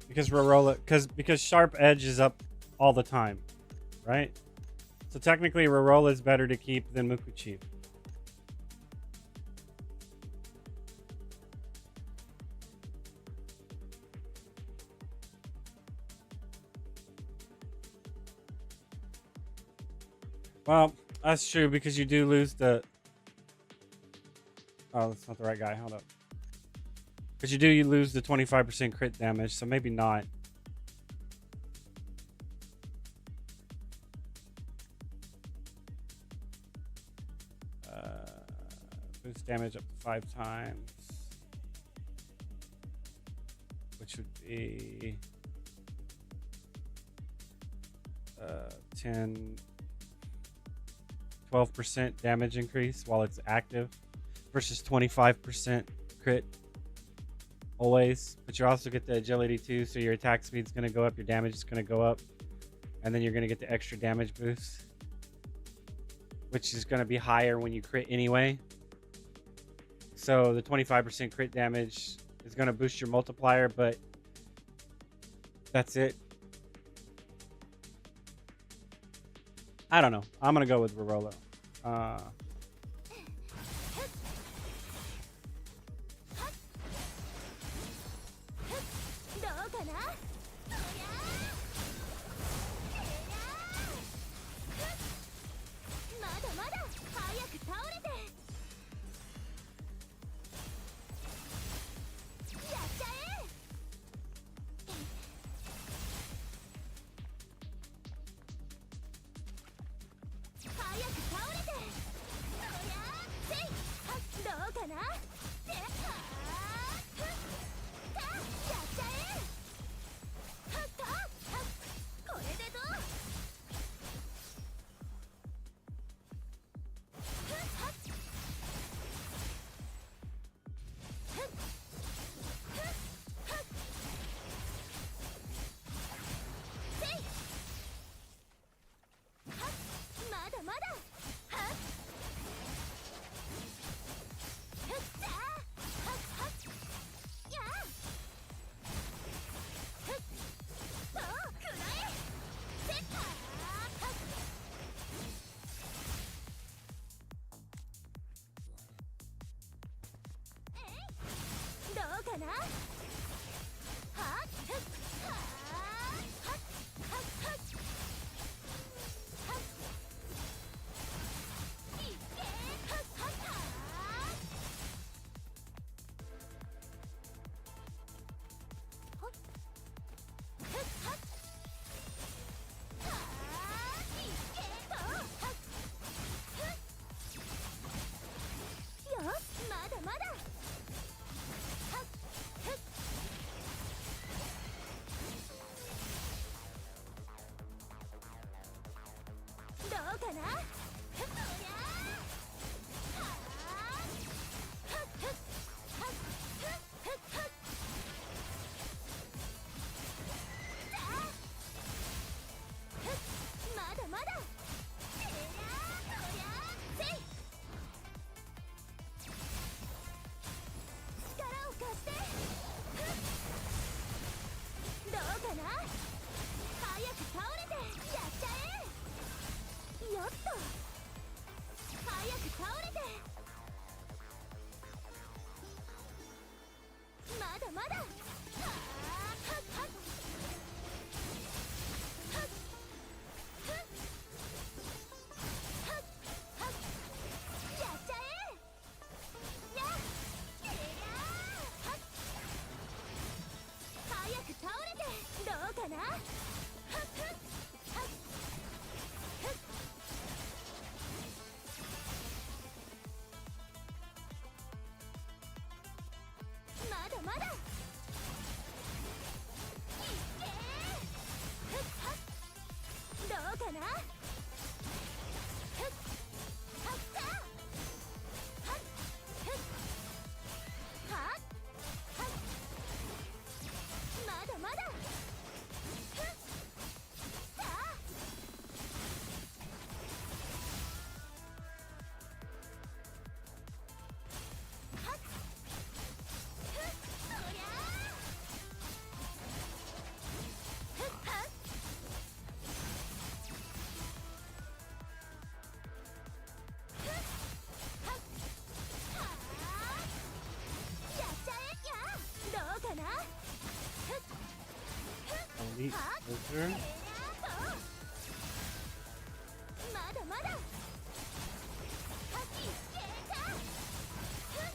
Because Rorola, because Sharp Edge is up all the time, right? So technically, Rorola is better to keep than Mukuchi. Well, that's true because you do lose the. Oh, that's not the right guy. Hold up. But you lose the 25% crit damage, so maybe not. Boost damage up to 5 times. Which would be 12% damage increase while it's active versus 25% crit always. But you also get the agility too, so your attack speed's going to go up, your damage is going to go up, and then you're going to get the extra damage boost, which is going to be higher when you crit anyway. So the 25% crit damage is going to boost your multiplier, but that's it. I don't know. I'm going to go with Rorola. どうかなそりゃまだまだ早く倒れてやっちゃえ早く倒れてそりゃせいどうかなせっはーふっかやっちゃえはっかはっこれでどうふっはっふっふっはっせいはっまだまだはっふっさかな。はっふっはーはっはっはっはっいけはっはっはーほっふっはっはーいけとはっふっよしまだまだはっふっどうかな。そりゃあはっふっはっふっふっふっさあふっまだまだてりゃそりゃせい力を貸してふっどうかな。早く倒れてやっちゃえ。よっと早く倒れてまだまだはっはっはっはっふっはっはっやっちゃえやっけりゃーはっ早く倒れてどうかな。はっふっはっふっまだまだいっけーふっはっどうかな。ふっはっさあはっふっはっはっまだまだふっさあはっふっそりゃあふっはっふっはっはーやっちゃえやどうかな。ふっふっ Elite はっ Wizard. まだまだはっいけたふっ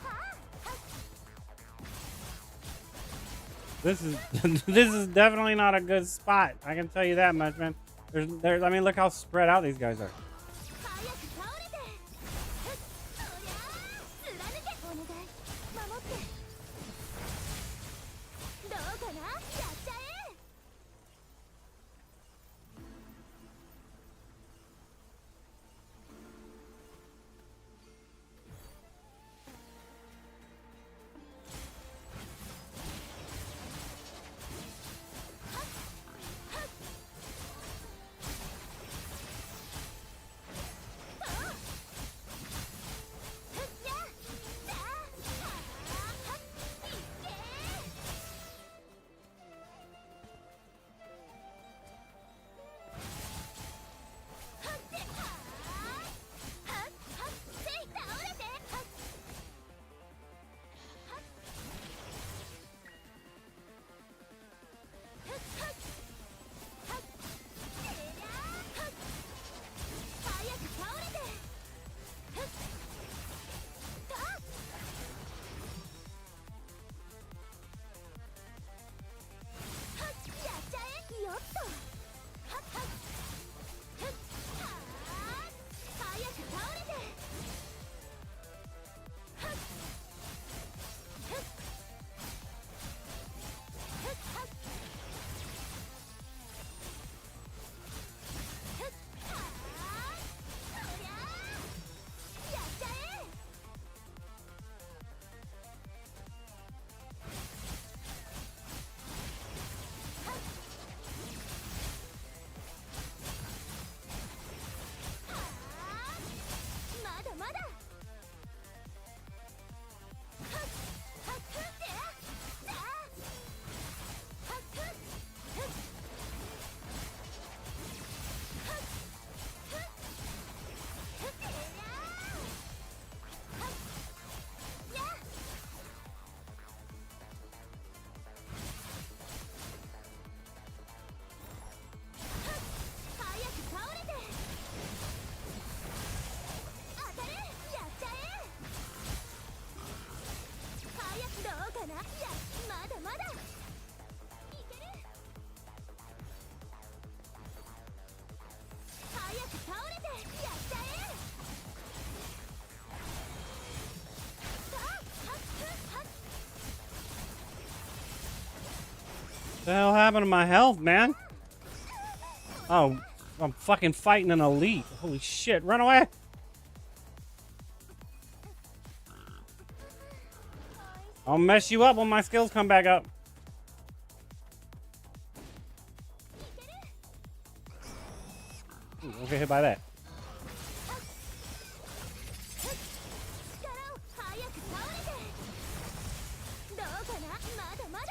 はっ This is this is definitely not a good spot. I can tell you that much, man. There's I mean, look how spread out these guys are. 早く倒れてふっそりゃあ貫けお願い守ってどうかな。やっちゃえはっはっ The hell happened to my health, man? Oh, I'm fucking fighting an elite. Holy shit, run away! I'll mess you up when my skills come back up. Ooh, don't get hit by that. 力を早く倒れてどうかなまだまだ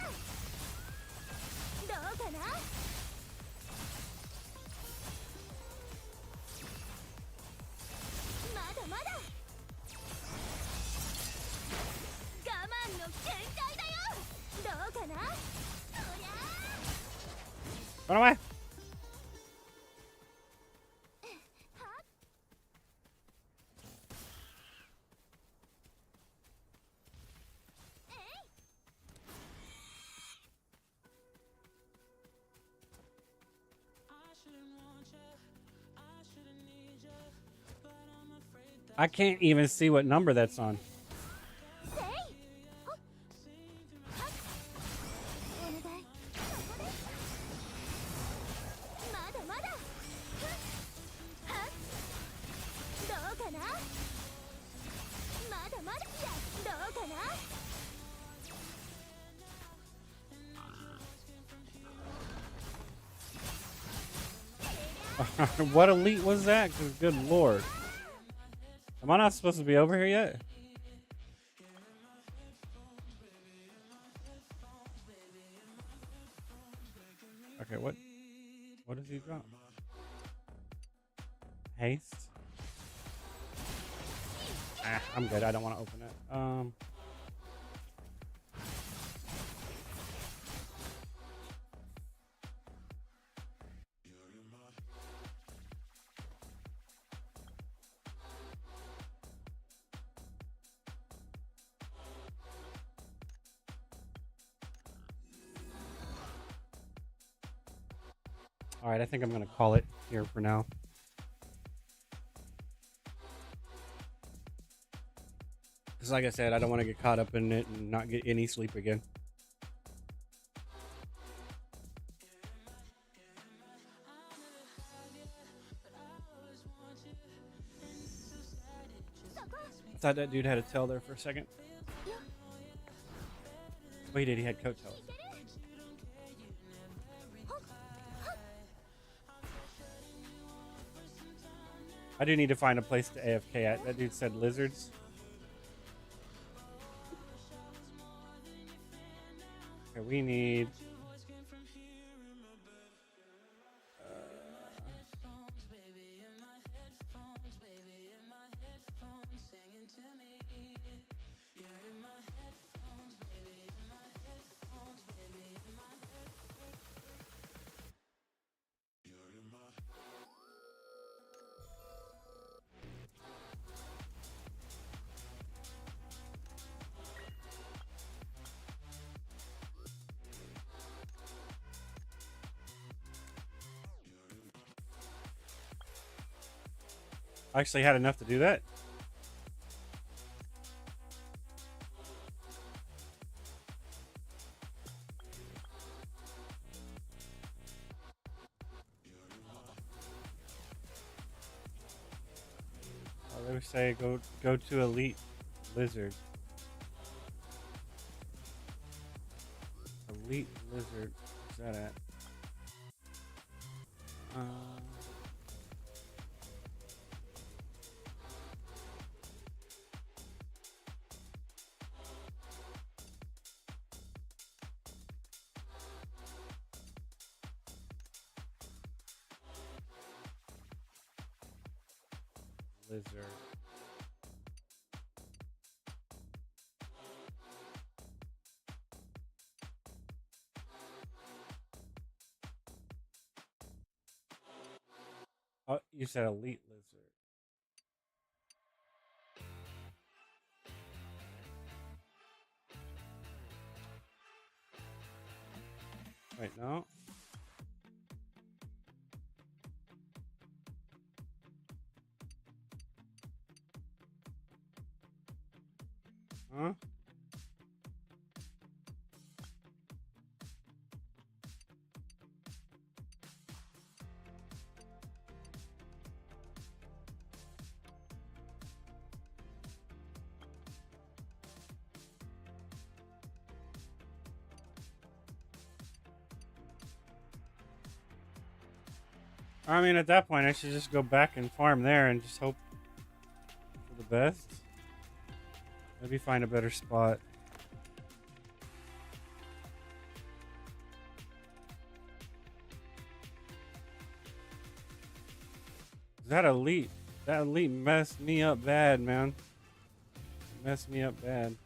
どうかなまだまだ我慢の限界だよどうかなそりゃ Run away! I can't even see what number that's on. せいほっはっお願いそこでまだまだふっはっどうかなまだまだいやどうかな What elite was that? 'Cause good lord. Am I not supposed to be over here yet? Okay, what does he drop? Haste? Ah, I'm good. I don't want to open it. All right, I think I'm going to call it here for now. Because like I said, I don't want to get caught up in it and not get any sleep again. I thought that dude had a tail there for a second. Oh, he did. He had coattails. I do need to find a place to AFK at. That dude said lizards. Okay, we need... I actually had enough to do that. Oh, they would say go to elite lizard. Elite lizard. Where's that at? Lizard. Oh, you said elite lizard. Wait, no. Huh? I mean, at that point, I should just go back and farm there and just hope for the best. Maybe find a better spot. That elite messed me up bad, man. Messed me up bad.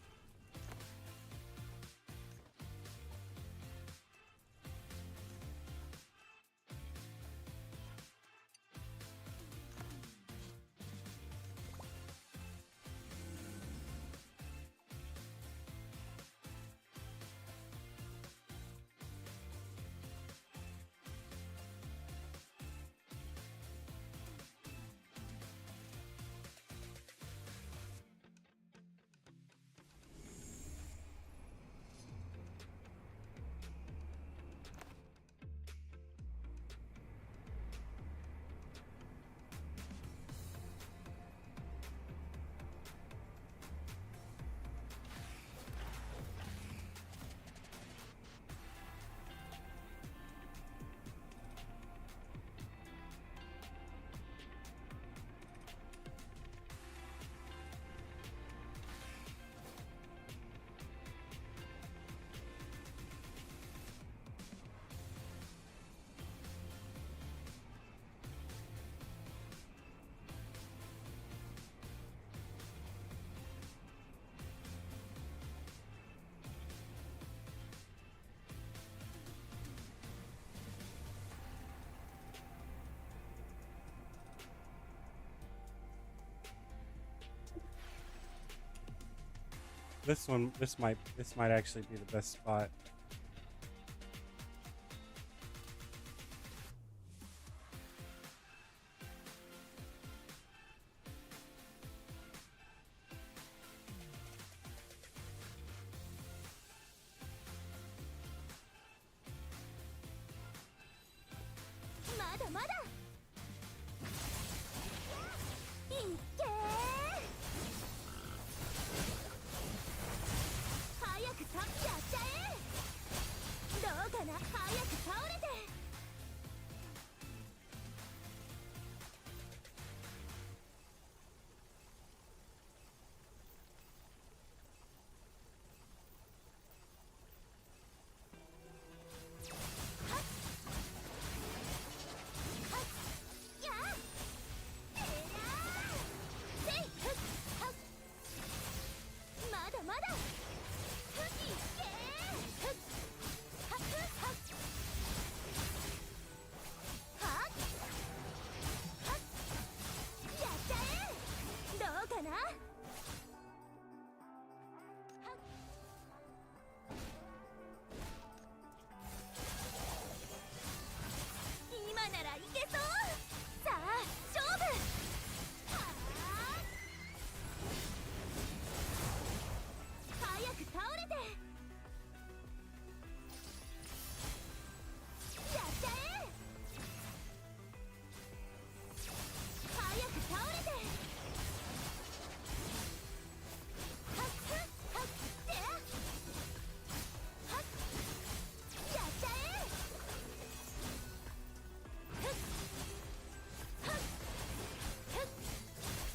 This might actually be the best spot.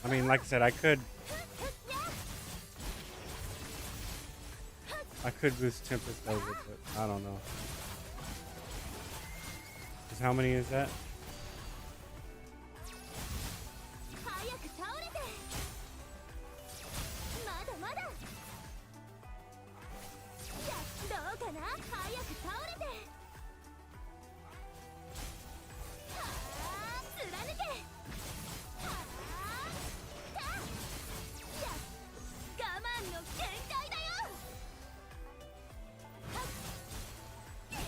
I mean, like I said, I could boost Tempest over, but I don't know. 'Cause how many is that?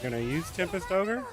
Gonna use Tempest Ogre?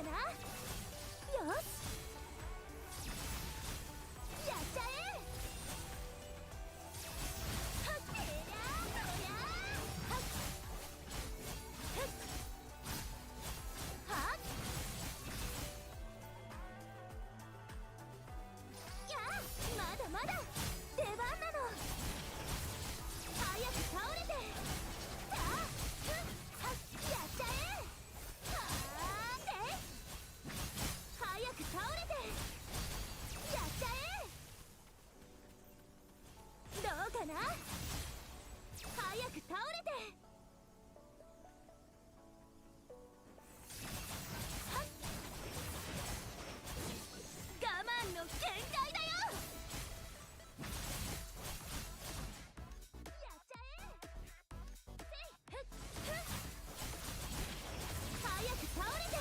かな。よし、やっちゃえ。はっ、てりゃそりゃ。はっふっはっ、いや、まだまだ出番なの。早く倒れて。さあ、ふっはっ、やっちゃえ。はーて、早く倒れて。やっちゃえ。どうかな。早く倒れて。はっ、我慢の限界だよ。やっちゃえ。せいふっふっ、早く倒れて。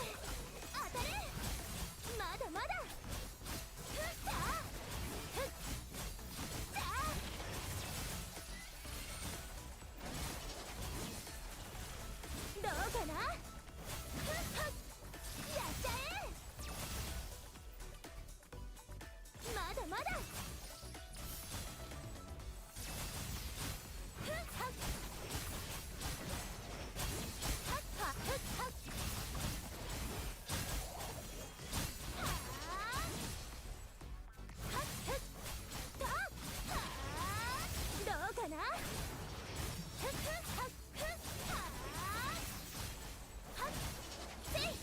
当たれ。まだまだ。ふっ、さあふっ、さあ、どうかな。ふっはっ、やっちゃえ。まだまだ。ふっはっ、はっはっふっはっ、はあ、はっふっと、はあ、どうかな。ふっふっはっふっ、はあ、はっ、せい、てりゃ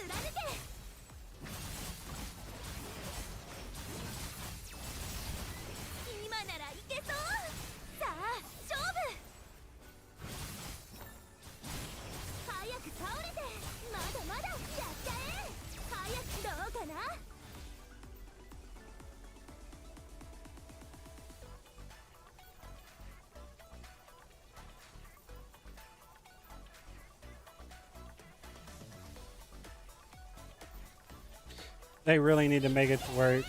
貫け。今ならいけそう。さあ勝負。早く倒れて。まだまだ。やっちゃえ。早く。どうかな。They really need to make it to where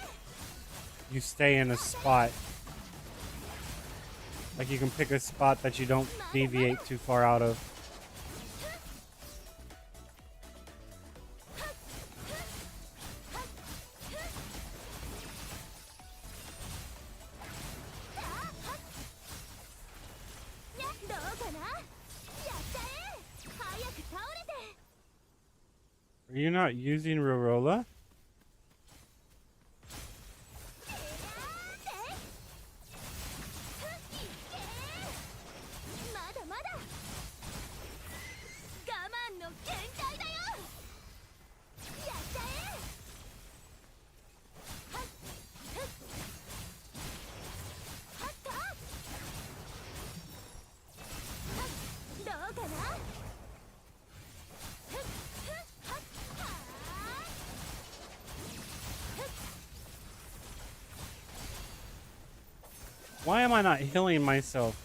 you stay in a spot. Like you can pick a spot that you don't deviate too far out of. Are you not using Rorola? Why am I not healing myself?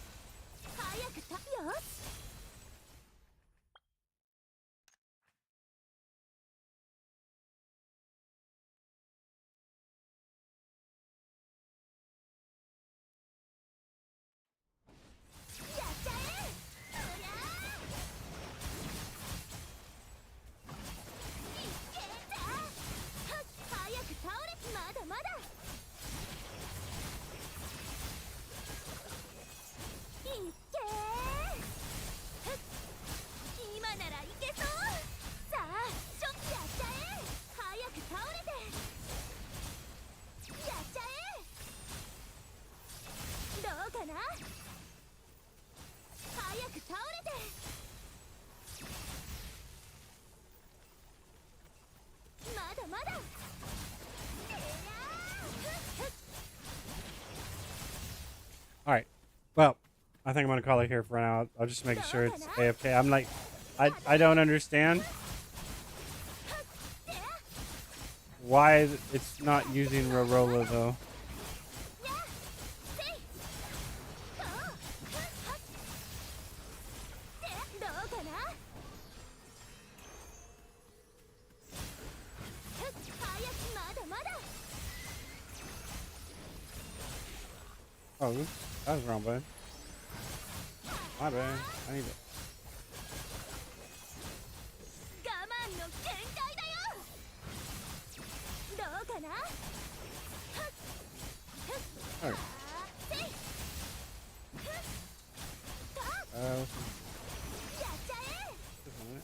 I think I'm gonna call it here for now. I'll just make sure it's AFK. I'm like, I don't understand why it's not using Rorola though. Oh, oops, that was wrong button. My bad. I need it. Alright. Just a minute.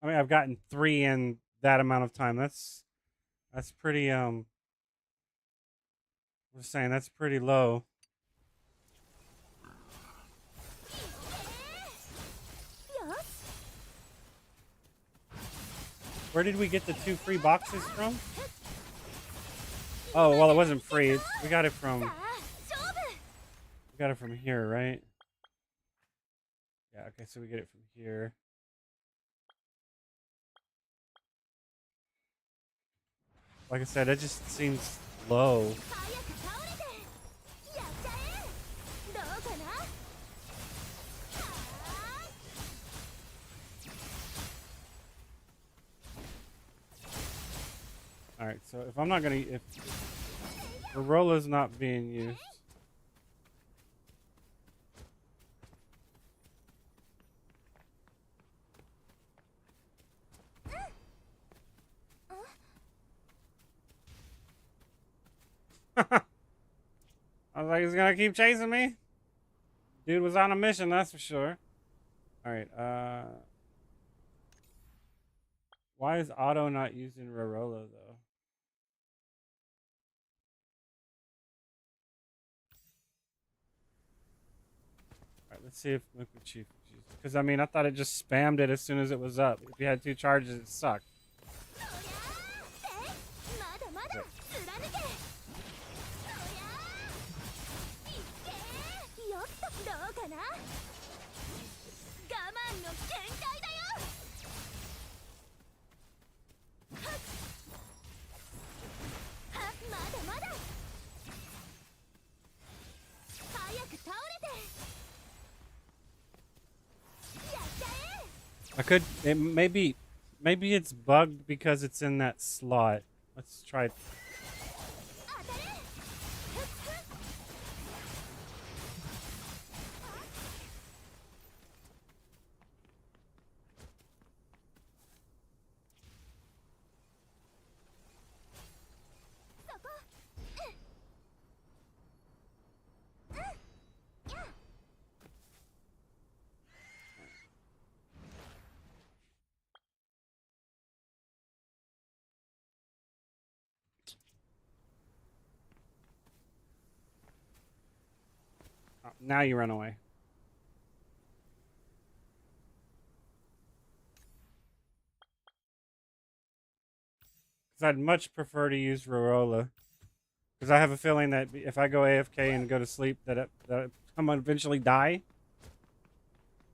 I mean, I've gotten 3 in that amount of time. That's pretty I'm just saying that's pretty low. Where did we get the 2 free boxes from? Oh, well, it wasn't free. We got it from here, right? Yeah, okay, so we get it from here. Like I said, it just seems low. Alright, so if I'm not gonna, if Rorola's not being used. I was like, he's gonna keep chasing me? Dude was on a mission, that's for sure. Alright, why is Otto not using Rorola, though? Alright, let's see if Liquid Chief is using it. Because, I mean, I thought it just spammed it as soon as it was up. If you had 2 charges, it sucked. I could, maybe it's bugged because it's in that slot. Let's try it. Oh, now you run away. Because I'd much prefer to use Rorola. Because I have a feeling that if I go AFK and go to sleep, that I'm gonna eventually die.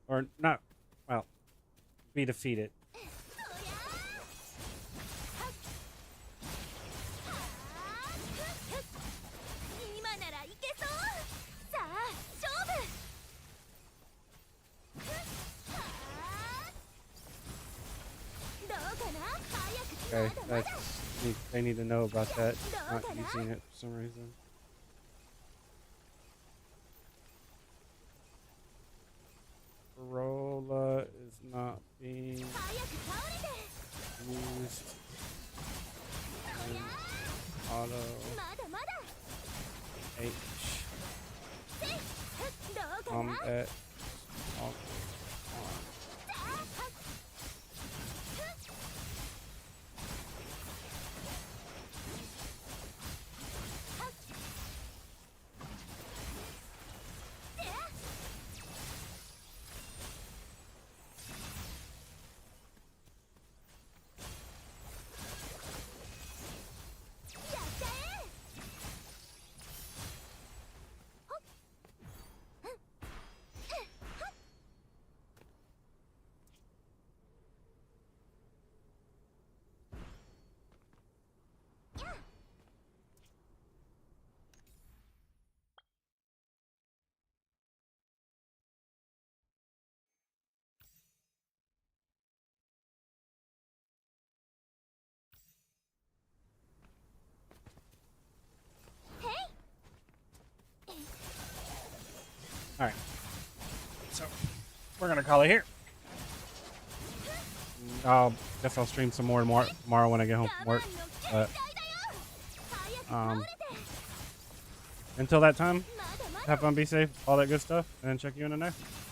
Or not, well, be defeated. Okay, they need to know about that. Not using it for some reason. Corolla is not being used in Auto まだまだ H どうかな combat. Oh, やっちゃえ all right. So we're gonna call it here. Guess I'll stream some more tomorrow when I get home from work. 我慢の But 限界だよ早く um, 倒れて until that time, まだまだ have fun, be safe, all that good stuff, and then check you in the next.